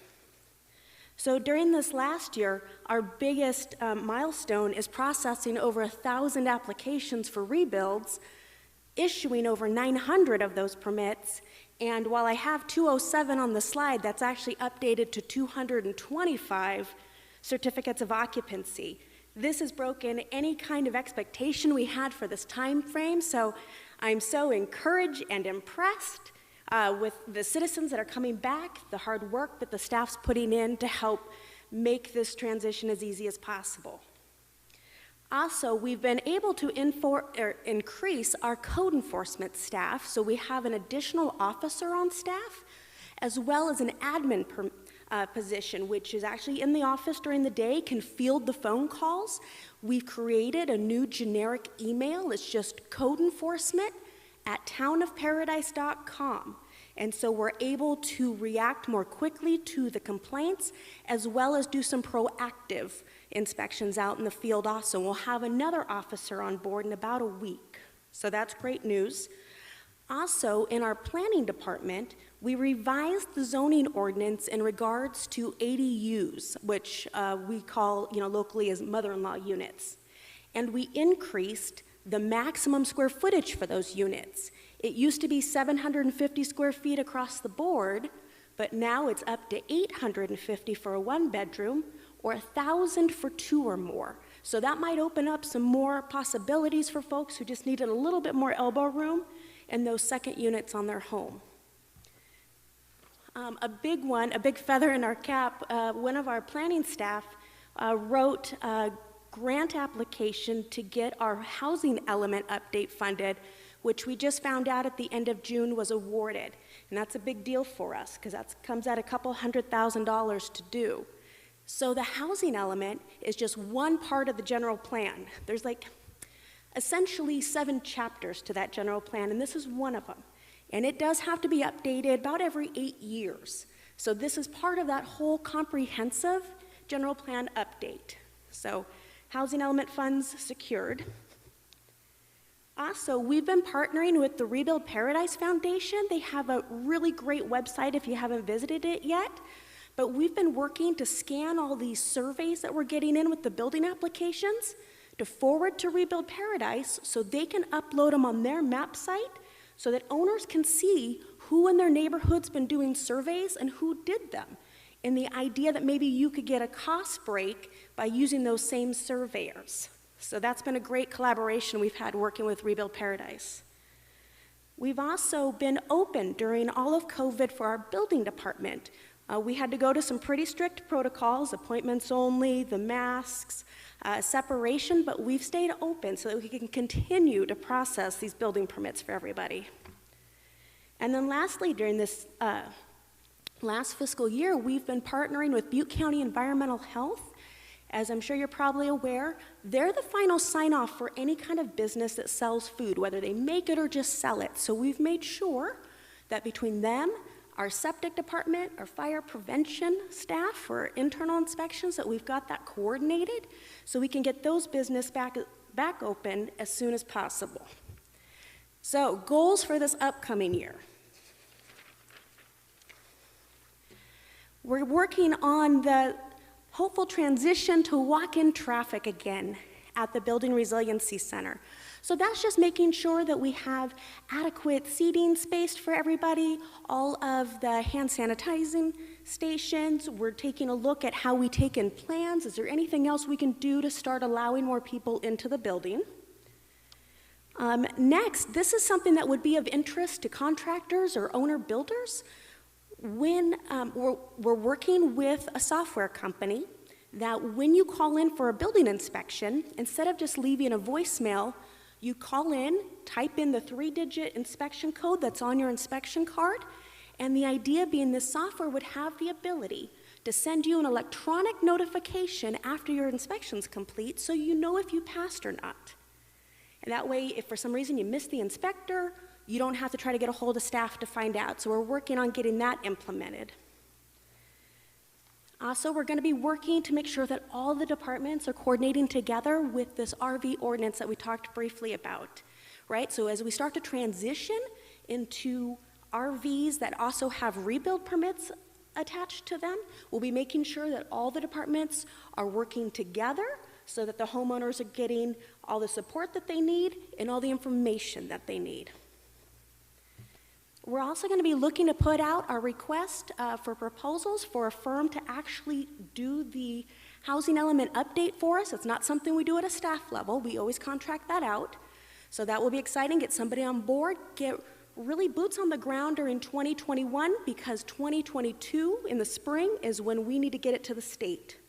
So during this last year, our biggest milestone is processing over 1,000 applications for rebuilds, issuing over 900 of those permits, and while I have 207 on the slide, that's actually updated to 225 certificates of occupancy. This has broken any kind of expectation we had for this time frame, so I'm so encouraged and impressed with the citizens that are coming back, the hard work that the staff's putting in to help make this transition as easy as possible. Also, we've been able to increase our code enforcement staff, so we have an additional officer on staff, as well as an admin position, which is actually in the office during the day, can field the phone calls. We've created a new generic email. It's just codeenforcement@townofparadise.com. And so we're able to react more quickly to the complaints, as well as do some proactive inspections out in the field also. We'll have another officer on board in about a week. So that's great news. Also, in our planning department, we revised the zoning ordinance in regards to ADUs, which we call, locally as mother-in-law units. And we increased the maximum square footage for those units. It used to be 750 square feet across the board, but now it's up to 850 for a one-bedroom or 1,000 for two or more. So that might open up some more possibilities for folks who just needed a little bit more elbow room in those second units on their home. A big feather in our cap, one of our planning staff wrote a grant application to get our housing element update funded, which we just found out at the end of June was awarded. And that's a big deal for us, because that comes at a couple $100,000 to do. So the housing element is just one part of the general plan. There's essentially 7 chapters to that general plan, and this is one of them. And it does have to be updated about every 8 years. So this is part of that whole comprehensive general plan update. So housing element funds secured. Also, we've been partnering with the Rebuild Paradise Foundation. They have a really great website if you haven't visited it yet. But we've been working to scan all these surveys that we're getting in with the building applications to forward to Rebuild Paradise so they can upload them on their map site so that owners can see who in their neighborhood's been doing surveys and who did them. And the idea that maybe you could get a cost break by using those same surveyors. So that's been a great collaboration we've had working with Rebuild Paradise. We've also been open during all of COVID for our building department. We had to go to some pretty strict protocols, appointments only, the masks, separation, but we've stayed open so that we can continue to process these building permits for everybody. And then lastly, during this last fiscal year, we've been partnering with Butte County Environmental Health. As I'm sure you're probably aware, they're the final sign-off for any kind of business that sells food, whether they make it or just sell it. So we've made sure that between them, our septic department, our fire prevention staff for internal inspections, that we've got that coordinated so we can get those business back open as soon as possible. So goals for this upcoming year. We're working on the hopeful transition to walk-in traffic again at the Building Resiliency Center. So that's just making sure that we have adequate seating spaced for everybody, all of the hand sanitizing stations. We're taking a look at how we take in plans. Is there anything else we can do to start allowing more people into the building? Next, this is something that would be of interest to contractors or owner builders. When we're working with a software company that when you call in for a building inspection, instead of just leaving a voicemail, you call in, type in the 3-digit inspection code that's on your inspection card, and the idea being this software would have the ability to send you an electronic notification after your inspection's complete so you know if you passed or not. And that way, if for some reason you missed the inspector, you don't have to try to get a hold of staff to find out. So we're working on getting that implemented. Also, we're going to be working to make sure that all the departments are coordinating together with this RV ordinance that we talked briefly about, right? So as we start to transition into RVs that also have rebuild permits attached to them, we'll be making sure that all the departments are working together so that the homeowners are getting all the support that they need and all the information that they need. We're also going to be looking to put out our request for proposals for a firm to actually do the housing element update for us. It's not something we do at a staff level. We always contract that out. So that will be exciting. Get somebody on board, get really boots on the ground during 2021 because 2022 in the spring is when we need to get it to the state.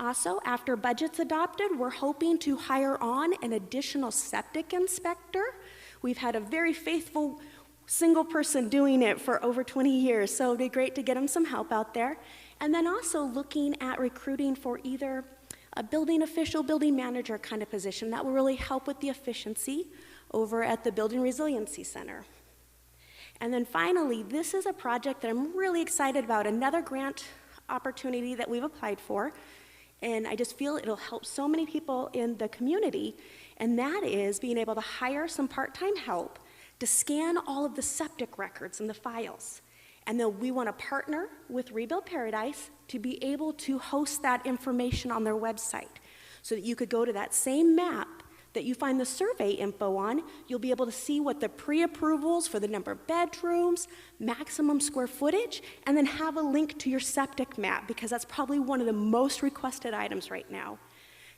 Also, after budget's adopted, we're hoping to hire on an additional septic inspector. We've had a very faithful single person doing it for over 20 years, so it'd be great to get him some help out there. And then also looking at recruiting for either a building official, building manager kind of position that will really help with the efficiency over at the Building Resiliency Center. And then finally, this is a project that I'm really excited about, another grant opportunity that we've applied for, and I just feel it'll help so many people in the community, and that is being able to hire some part-time help to scan all of the septic records and the files. And then we want to partner with Rebuild Paradise to be able to host that information on their website so that you could go to that same map that you find the survey info on. You'll be able to see what the pre-approvals for the number of bedrooms, maximum square footage, and then have a link to your septic map, because that's probably one of the most requested items right now.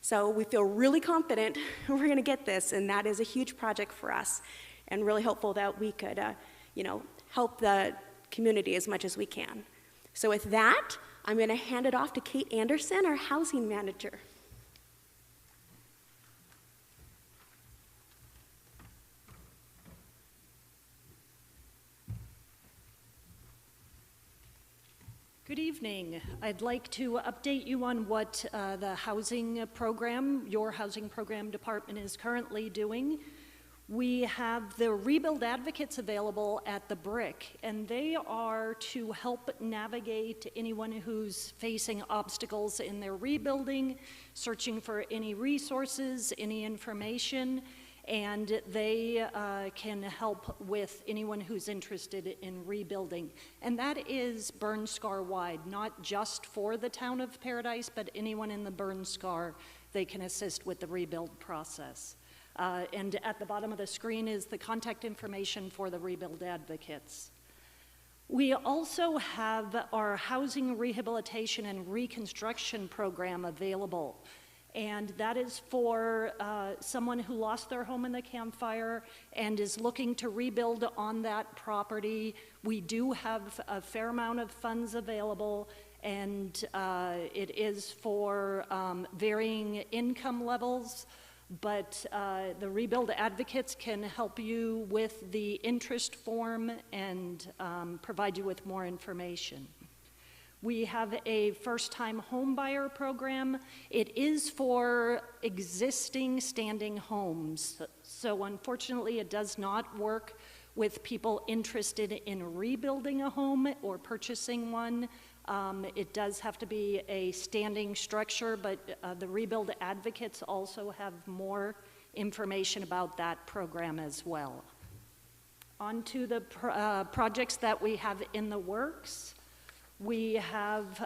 So we feel really confident we're going to get this, and that is a huge project for us, and really hopeful that we could help the community as much as we can. So with that, I'm going to hand it off to Kate Anderson, our housing manager. Good evening. I'd like to update you on what the housing program, your housing program department is currently doing. We have the Rebuild Advocates available at the Brick, and they are to help navigate anyone who's facing obstacles in their rebuilding, searching for any resources, any information, and they can help with anyone who's interested in rebuilding. And that is burn scar wide, not just for the town of Paradise, but anyone in the burn scar, they can assist with the rebuild process. And at the bottom of the screen is the contact information for the Rebuild Advocates. We also have our Housing Rehabilitation and Reconstruction Program available. And that is for someone who lost their home in the Camp Fire and is looking to rebuild on that property. We do have a fair amount of funds available, and it is for varying income levels, but the Rebuild Advocates can help you with the interest form and provide you with more information. We have a first-time home buyer program. It is for existing standing homes. So unfortunately, it does not work with people interested in rebuilding a home or purchasing one. It does have to be a standing structure, but the Rebuild Advocates also have more information about that program as well. On to the projects that we have in the works. We have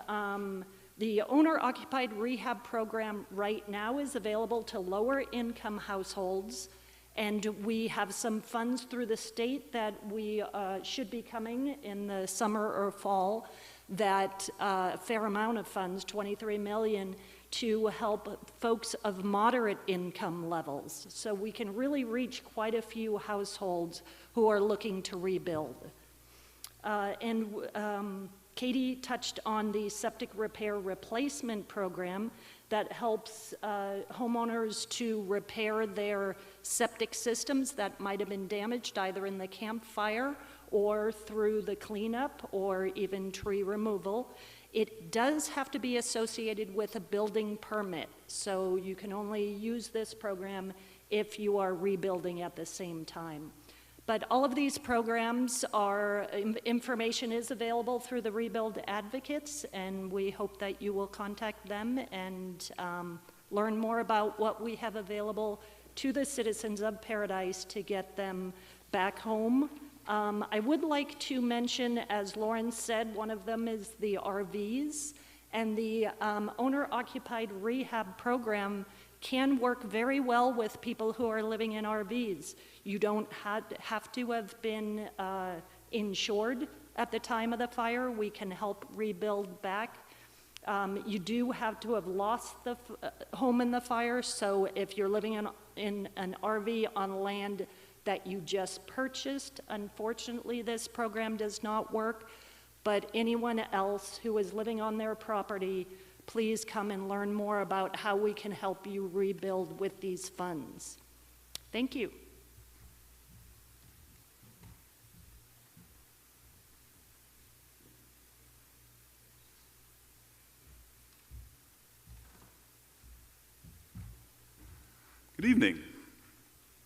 the owner-occupied rehab program right now is available to lower-income households, and we have some funds through the state that we should be coming in the summer or fall, that a fair amount of funds, $23 million, to help folks of moderate income levels. So we can really reach quite a few households who are looking to rebuild. Katie touched on the septic repair replacement program that helps homeowners to repair their septic systems that might have been damaged either in the Camp Fire or through the cleanup or even tree removal. It does have to be associated with a building permit, so you can only use this program if you are rebuilding at the same time. But all of these programs are, information is available through the Rebuild Advocates, and we hope that you will contact them and learn more about what we have available to the citizens of Paradise to get them back home. I would like to mention, as Lauren said, one of them is the RVs, and the owner-occupied rehab program can work very well with people who are living in RVs. You don't have to have been insured at the time of the fire. We can help rebuild back. You do have to have lost the home in the fire, so if you're living in an RV on land that you just purchased, unfortunately this program does not work, but anyone else who is living on their property please come and learn more about how we can help you rebuild with these funds. Thank you. Good evening.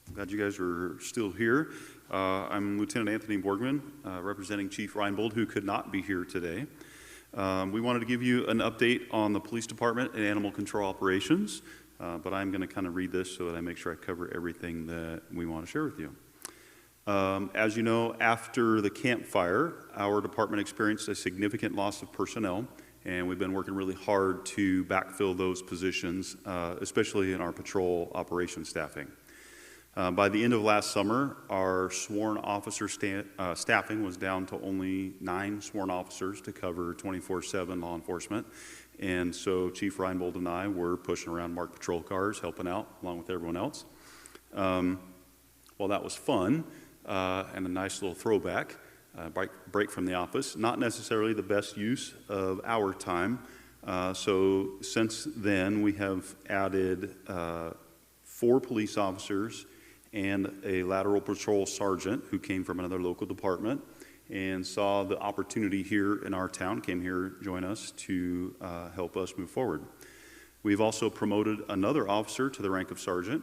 I'm glad you guys are still here. I'm Lieutenant Anthony Borgman, representing Chief Reinbold, who could not be here today. We wanted to give you an update on the police department and animal control operations, but I'm going to kind of read this so that I make sure I cover everything that we want to share with you. As you know, after the Camp Fire, our department experienced a significant loss of personnel, and we've been working really hard to backfill those positions, especially in our patrol operations staffing. By the end of last summer, our sworn officer staffing was down to only 9 sworn officers to cover 24/7 law enforcement. And so Chief Reinbold and I were pushing around marked patrol cars, helping out along with everyone else. Well, that was fun and a nice little throwback, break from the office. Not necessarily the best use of our time. So since then, we have added 4 police officers and a lateral patrol sergeant who came from another local department and saw the opportunity here in our town, came here to join us to help us move forward. We've also promoted another officer to the rank of sergeant,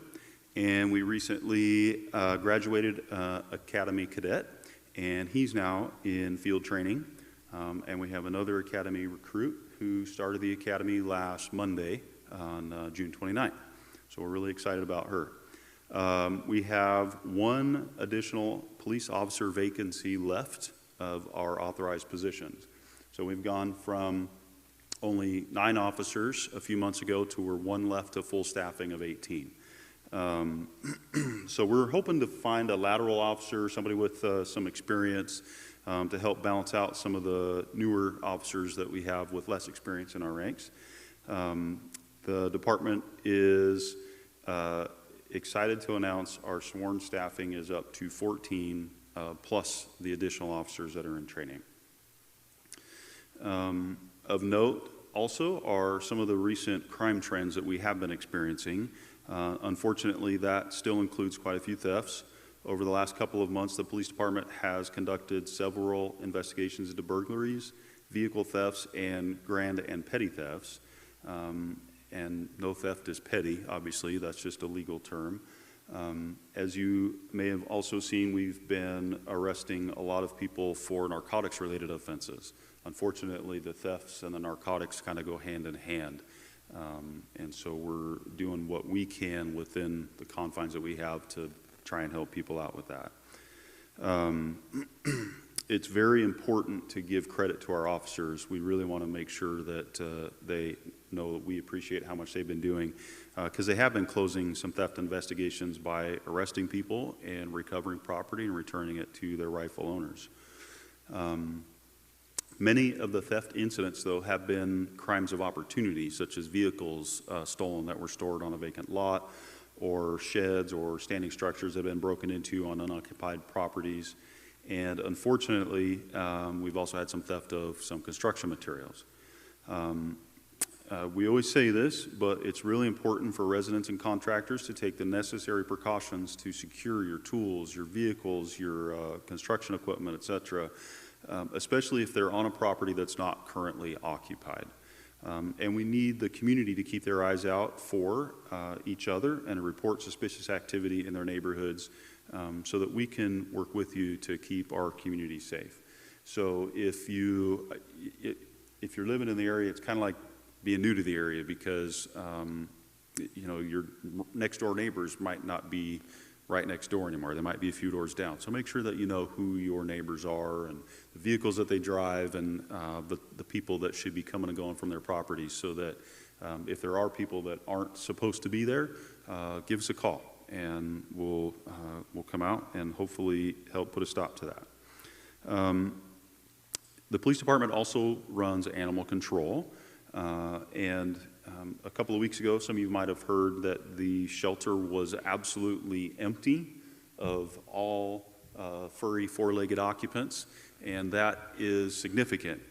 and we recently graduated Academy Cadet, and he's now in field training. And we have another Academy recruit who started the Academy last Monday on June 29th. So we're really excited about her. We have 1 additional police officer vacancy left of our authorized positions. So we've gone from only 9 officers a few months ago to we're 1 left to full staffing of 18. So we're hoping to find a lateral officer, somebody with some experience to help balance out some of the newer officers that we have with less experience in our ranks. The department is excited to announce our sworn staffing is up to 14 plus the additional officers that are in training. Of note also are some of the recent crime trends that we have been experiencing. Unfortunately, that still includes quite a few thefts. Over the last couple of months, the police department has conducted several investigations into burglaries, vehicle thefts, and grand and petty thefts. And no theft is petty, obviously, that's just a legal term. As you may have also seen, we've been arresting a lot of people for narcotics-related offenses. Unfortunately, the thefts and the narcotics kind of go hand in hand. And so we're doing what we can within the confines that we have to try and help people out with that. It's very important to give credit to our officers. We really want to make sure that they know that we appreciate how much they've been doing, because they have been closing some theft investigations by arresting people and recovering property and returning it to their rightful owners. Many of the theft incidents, though, have been crimes of opportunity, such as vehicles stolen that were stored on a vacant lot, or sheds or standing structures that have been broken into on unoccupied properties. And unfortunately, we've also had some theft of some construction materials. We always say this, but it's really important for residents and contractors to take the necessary precautions to secure your tools, your vehicles, your construction equipment, etc., especially if they're on a property that's not currently occupied. And we need the community to keep their eyes out for each other and report suspicious activity in their neighborhoods so that we can work with you to keep our community safe. So if you're living in the area, it's kind of like being new to the area, because your next door neighbors might not be right next door anymore. They might be a few doors down. So make sure that you know who your neighbors are and the vehicles that they drive and the people that should be coming and going from their properties, so that if there are people that aren't supposed to be there, give us a call and we'll come out and hopefully help put a stop to that. The police department also runs animal control, and a couple of weeks ago, some of you might have heard that the shelter was absolutely empty of all furry four-legged occupants, and that is significant.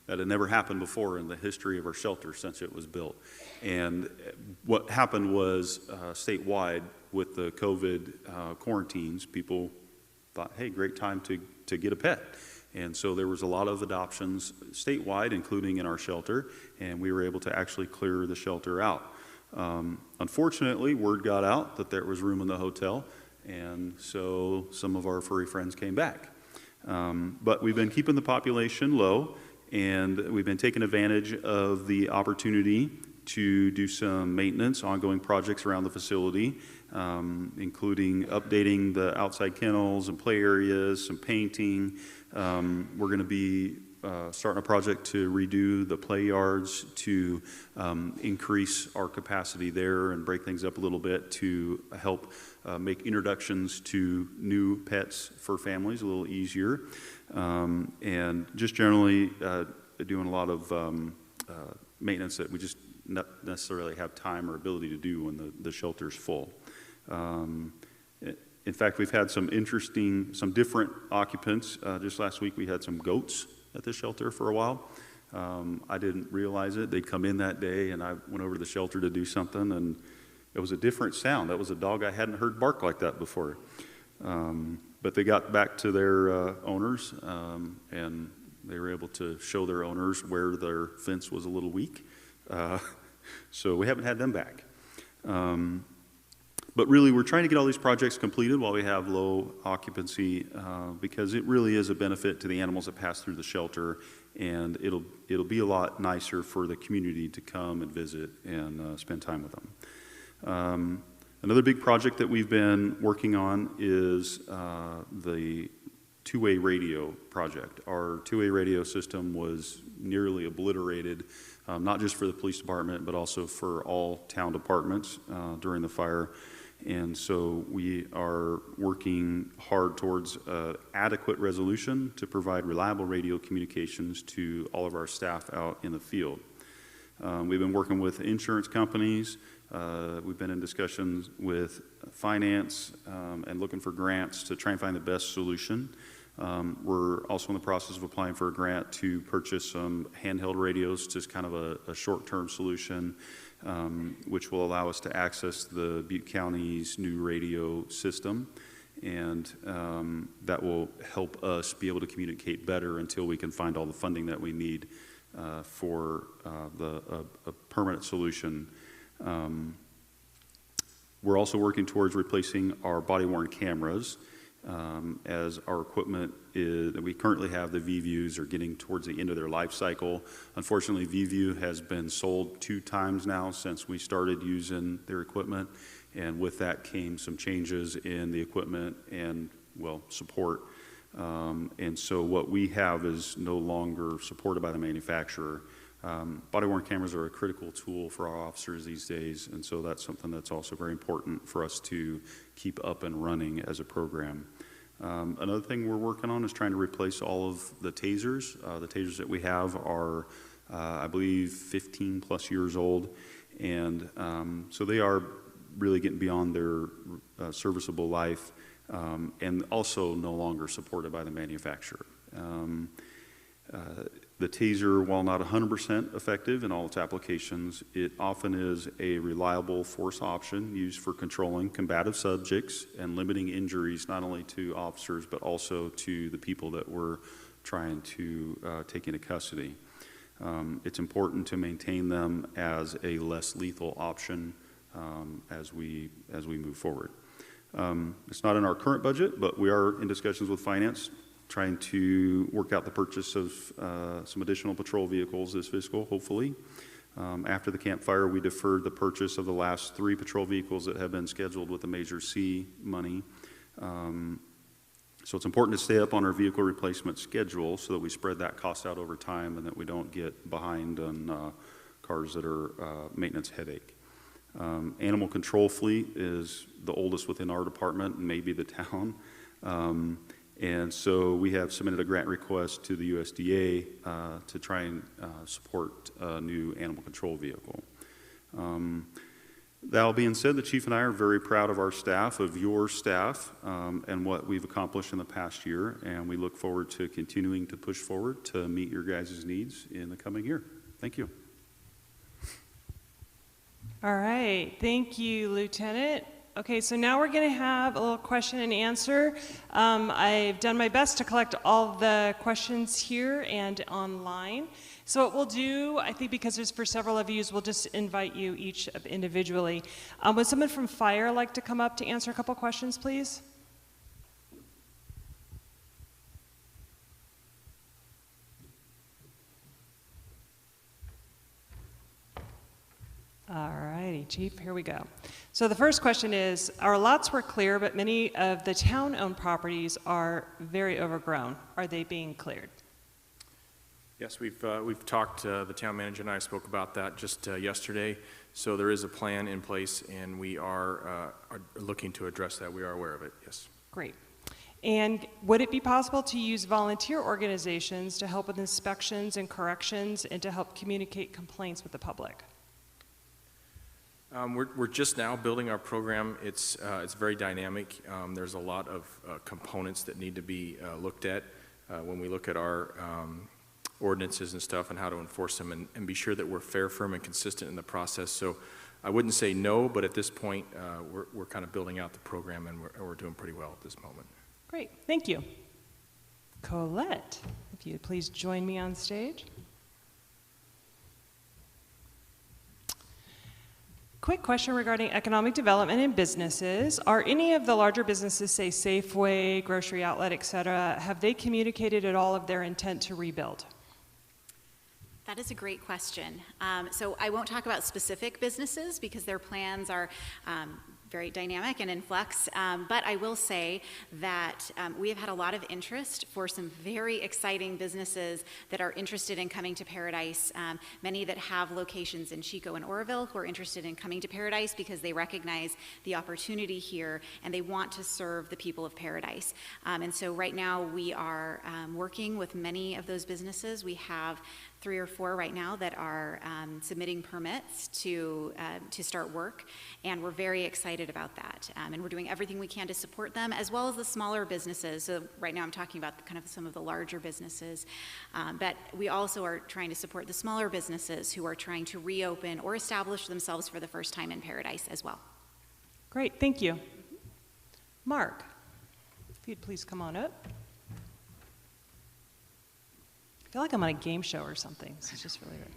That had never happened before in the history of our shelter since it was built. And what happened was statewide with the COVID quarantines, people thought, hey, great time to get a pet. And so there was a lot of adoptions statewide, including in our shelter, and we were able to actually clear the shelter out. Unfortunately, word got out that there was room in the hotel, and so some of our furry friends came back. But we've been keeping the population low, and we've been taking advantage of the opportunity to do some maintenance, ongoing projects around the facility, including updating the outside kennels and play areas, some painting. We're going to be starting a project to redo the play yards to increase our capacity there and break things up a little bit to help make introductions to new pets for families a little easier. And just generally doing a lot of maintenance that we just not necessarily have time or ability to do when the shelter's full. In fact, we've had some different occupants. Just last week we had some goats at the shelter for a while. I didn't realize it. They'd come in that day, and I went over to the shelter to do something, and it was a different sound. That was a dog I hadn't heard bark like that before. But they got back to their owners, and they were able to show their owners where their fence was a little weak. So we haven't had them back. But really, we're trying to get all these projects completed while we have low occupancy because it really is a benefit to the animals that pass through the shelter, and it'll be a lot nicer for the community to come and visit and spend time with them. Another big project that we've been working on is the two-way radio project. Our two-way radio system was nearly obliterated, not just for the police department, but also for all town departments during the fire. And so we are working hard towards adequate resolution to provide reliable radio communications to all of our staff out in the field. We've been working with insurance companies. We've been in discussions with finance and looking for grants to try and find the best solution. We're also in the process of applying for a grant to purchase some handheld radios, just kind of a short-term solution, which will allow us to access the Butte County's new radio system. And that will help us be able to communicate better until we can find all the funding that we need for a permanent solution. We're also working towards replacing our body-worn cameras. As our equipment that we currently have, the V-Views, are getting towards the end of their life cycle. Unfortunately, V-View has been sold 2 times now since we started using their equipment, and with that came some changes in the equipment and, well, support. And so what we have is no longer supported by the manufacturer. Body-worn cameras are a critical tool for our officers these days, and so that's something that's also very important for us to keep up and running as a program. Another thing we're working on is trying to replace all of the tasers. The tasers that we have are, I believe, 15 plus years old, and so they are really getting beyond their serviceable life and also no longer supported by the manufacturer. The taser, while not 100% effective in all its applications, it often is a reliable force option used for controlling combative subjects and limiting injuries not only to officers but also to the people that we're trying to take into custody. It's important to maintain them as a less lethal option as we move forward. It's not in our current budget, but we are in discussions with finance trying to work out the purchase of some additional patrol vehicles this fiscal, hopefully. After the Camp Fire, we deferred the purchase of the last 3 patrol vehicles that have been scheduled with the Measure C money. So it's important to stay up on our vehicle replacement schedule so that we spread that cost out over time and that we don't get behind on cars that are maintenance headache. Animal control fleet is the oldest within our department and maybe the town. And so we have submitted a grant request to the USDA to try and support a new animal control vehicle. That all being said, the chief and I are very proud of our staff, of your staff, and what we've accomplished in the past year, and we look forward to continuing to push forward to meet your guys' needs in the coming year. Thank you. All right, thank you, Lieutenant. Okay, so now we're going to have a little question and answer. I've done my best to collect all the questions here and online. So what we'll do, I think because there's for several of you, is we'll just invite you each individually. Would someone from fire like to come up to answer a couple questions, please? All righty, Chief, here we go. So the first question is, our lots were clear, but many of the town-owned properties are very overgrown. Are they being cleared? Yes, we've talked, the town manager and I spoke about that just yesterday. So there is a plan in place, and we are looking to address that. We are aware of it, yes. Great. And would it be possible to use volunteer organizations to help with inspections and corrections and to help communicate complaints with the public? We're just now building our program. It's very dynamic. There's a lot of components that need to be looked at when we look at our ordinances and stuff and how to enforce them and be sure that we're fair, firm, and consistent in the process. So I wouldn't say no, but at this point, we're kind of building out the program, and we're doing pretty well at this moment. Great, thank you. Colette, if you'd please join me on stage. Quick question regarding economic development and businesses. Are any of the larger businesses, say Safeway, grocery outlet, et cetera, have they communicated at all of their intent to rebuild? That is a great question. So I won't talk about specific businesses because their plans are very dynamic and in flux, but I will say that we have had a lot of interest for some very exciting businesses that are interested in coming to Paradise, many that have locations in Chico and Oroville who are interested in coming to Paradise because they recognize the opportunity here and they want to serve the people of Paradise. And so right now we are working with many of those businesses. We have 3 or 4 right now that are submitting permits to start work, and we're very excited about that. And we're doing everything we can to support them, as well as the smaller businesses. So right now I'm talking about kind of some of the larger businesses, but we also are trying to support the smaller businesses who are trying to reopen or establish themselves for the first time in Paradise as well. Great, thank you. Mark, if you'd please come on up. I feel like I'm on a game show or something. This is just really weird.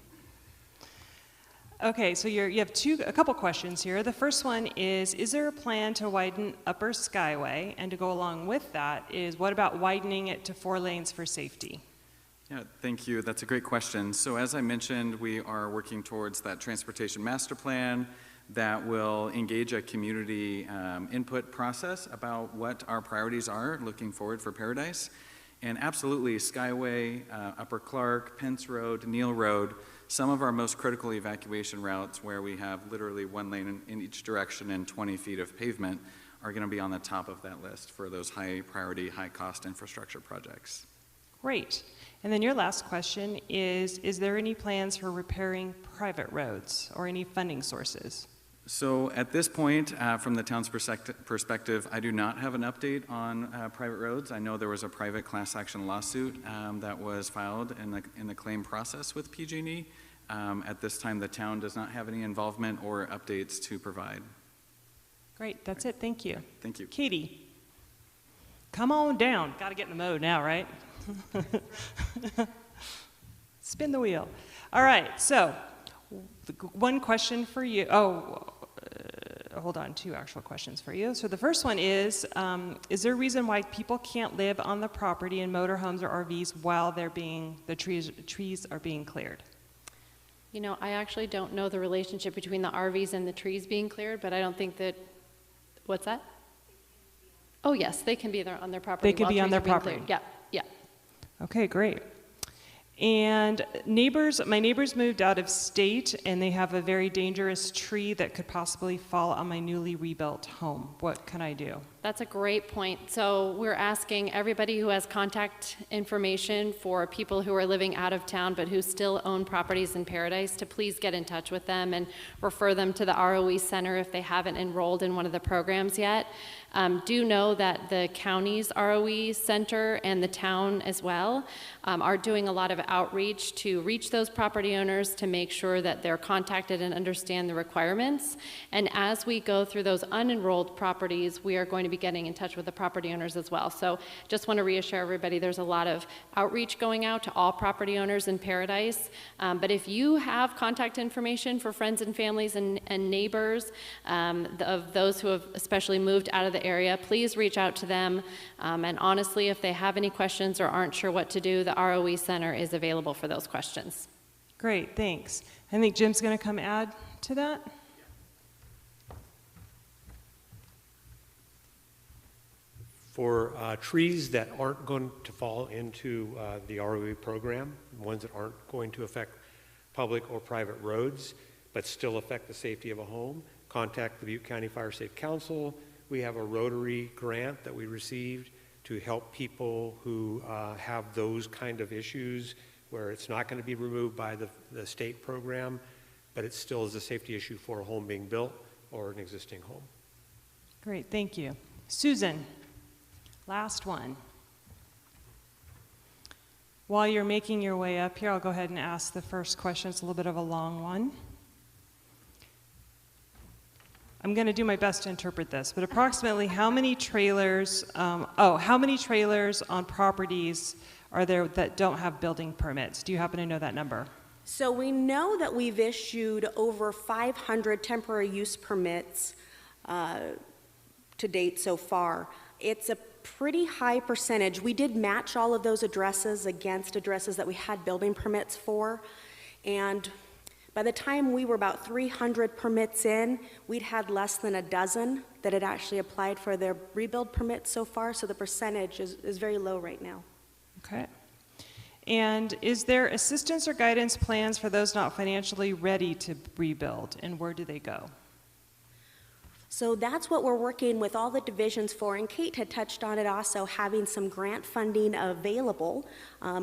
Okay, so you have a couple questions here. The first one is there a plan to widen Upper Skyway? And to go along with that is, what about widening it to 4 lanes for safety? Yeah, thank you. That's a great question. So as I mentioned, we are working towards that transportation master plan that will engage a community input process about what our priorities are looking forward for Paradise. And absolutely, Skyway, Upper Clark, Pence Road, Neal Road, some of our most critical evacuation routes where we have literally 1 lane in each direction and 20 feet of pavement are going to be on the top of that list for those high priority, high cost infrastructure projects. Great. And then your last question is there any plans for repairing private roads or any funding sources? So at this point, from the town's perspective, I do not have an update on private roads. I know there was a private class action lawsuit that was filed in the claim process with PG&E. At this time, the town does not have any involvement or updates to provide. Great, that's it, thank you. Thank you. Katie, come on down. Got to get in the mode now, right? Spin the wheel. All right, so one question for you. Hold on, 2 actual questions for you. So the first one is there a reason why people can't live on the property in motorhomes or RVs while the trees are being cleared? You know, I actually don't know the relationship between the RVs and the trees being cleared, but I don't think that, what's that? Oh yes, they can be there on their property. They can be on their property. Yeah, yeah. Okay, great. And my neighbors moved out of state, and they have a very dangerous tree that could possibly fall on my newly rebuilt home. What can I do? That's a great point. So we're asking everybody who has contact information for people who are living out of town but who still own properties in Paradise to please get in touch with them and refer them to the ROE Center if they haven't enrolled in one of the programs yet. Do know that the county's ROE Center and the town as well are doing a lot of outreach to reach those property owners to make sure that they're contacted and understand the requirements. And as we go through those unenrolled properties, we are going to be getting in touch with the property owners as well. So just want to reassure everybody there's a lot of outreach going out to all property owners in Paradise. But if you have contact information for friends and families and neighbors of those who have especially moved out of the area, please reach out to them. And honestly, if they have any questions or aren't sure what to do, the ROE Center is available for those questions. Great, thanks. I think Jim's going to come add to that. For trees that aren't going to fall into the ROE program, ones that aren't going to affect public or private roads, but still affect the safety of a home, contact the Butte County Fire Safe Council. We have a Rotary grant that we received to help people who have those kind of issues where it's not going to be removed by the state program, but it still is a safety issue for a home being built or an existing home. Great, thank you. Susan, last one. While you're making your way up here, I'll go ahead and ask the first question. It's a little bit of a long one. I'm going to do my best to interpret this, but approximately how many trailers, how many trailers on properties are there that don't have building permits? Do you happen to know that number? So we know that we've issued over 500 temporary use permits to date so far. It's a pretty high percentage. We did match all of those addresses against addresses that we had building permits for, and by the time we were about 300 permits in, we'd had less than a dozen that had actually applied for their rebuild permits so far, so the percentage is very low right now. Okay. And is there assistance or guidance plans for those not financially ready to rebuild, and where do they go? So that's what we're working with all the divisions for, and Kate had touched on it also, having some grant funding available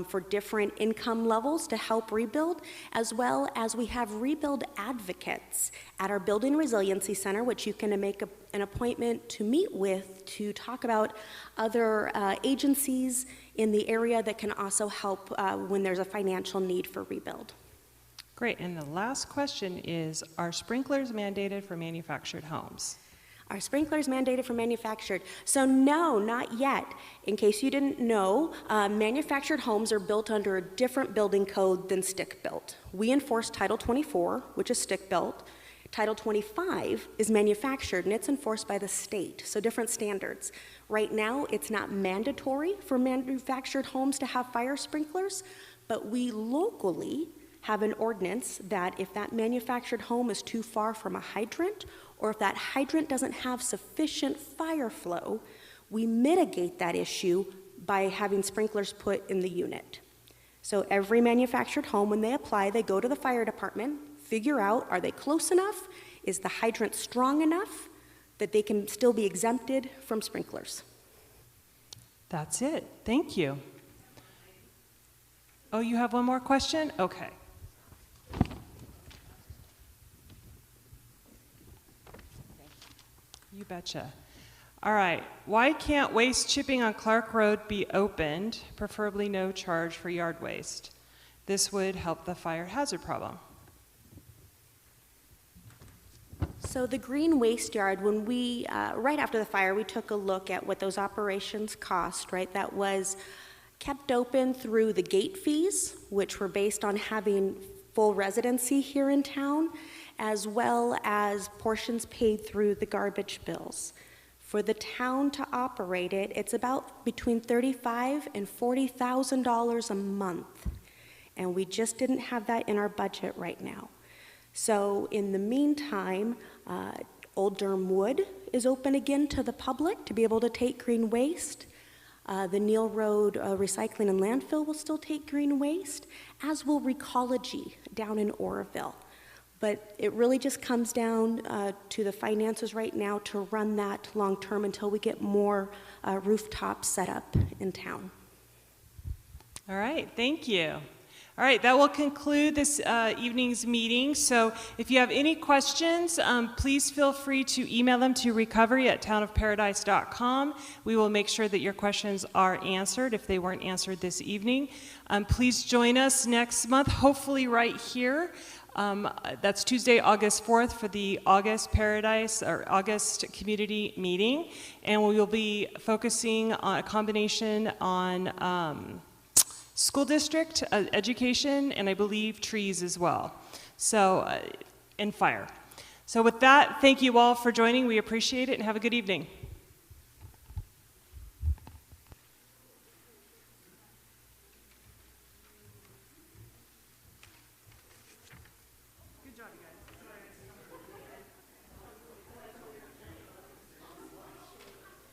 for different income levels to help rebuild, as well as we have rebuild advocates at our Building Resiliency Center, which you can make an appointment to meet with to talk about other agencies in the area that can also help when there's a financial need for rebuild. Great, and the last question is, are sprinklers mandated for manufactured homes? Are sprinklers mandated for manufactured? So no, not yet. In case you didn't know, manufactured homes are built under a different building code than stick-built. We enforce Title 24, which is stick-built. Title 25 is manufactured, and it's enforced by the state, so different standards. Right now, it's not mandatory for manufactured homes to have fire sprinklers, but we locally have an ordinance that if that manufactured home is too far from a hydrant, or if that hydrant doesn't have sufficient fire flow, we mitigate that issue by having sprinklers put in the unit. So every manufactured home, when they apply, they go to the fire department, figure out, are they close enough? Is the hydrant strong enough that they can still be exempted from sprinklers? That's it. Thank you. Oh, you have one more question? Okay. You betcha. All right. Why can't waste chipping on Clark Road be opened, preferably no charge for yard waste? This would help the fire hazard problem. So the green waste yard, when we, right after the fire, we took a look at what those operations cost, right? That was kept open through the gate fees, which were based on having full residency here in town, as well as portions paid through the garbage bills. For the town to operate it, it's about between $35,000 and $40,000 a month, and we just didn't have that in our budget right now. So in the meantime, Old Durham Wood is open again to the public to be able to take green waste. The Neal Road Recycling and Landfill will still take green waste, as will Recology down in Oroville. But it really just comes down to the finances right now to run that long-term until we get more rooftops set up in town. All right, thank you. All right, that will conclude this evening's meeting. So if you have any questions, please feel free to email them to recovery@townofparadise.com. We will make sure that your questions are answered if they weren't answered this evening. Please join us next month, hopefully right here. That's Tuesday, August 4th for the August community meeting. And we will be focusing on a combination on school district, education, and I believe trees as well. So, and fire. So with that, thank you all for joining. We appreciate it and have a good evening.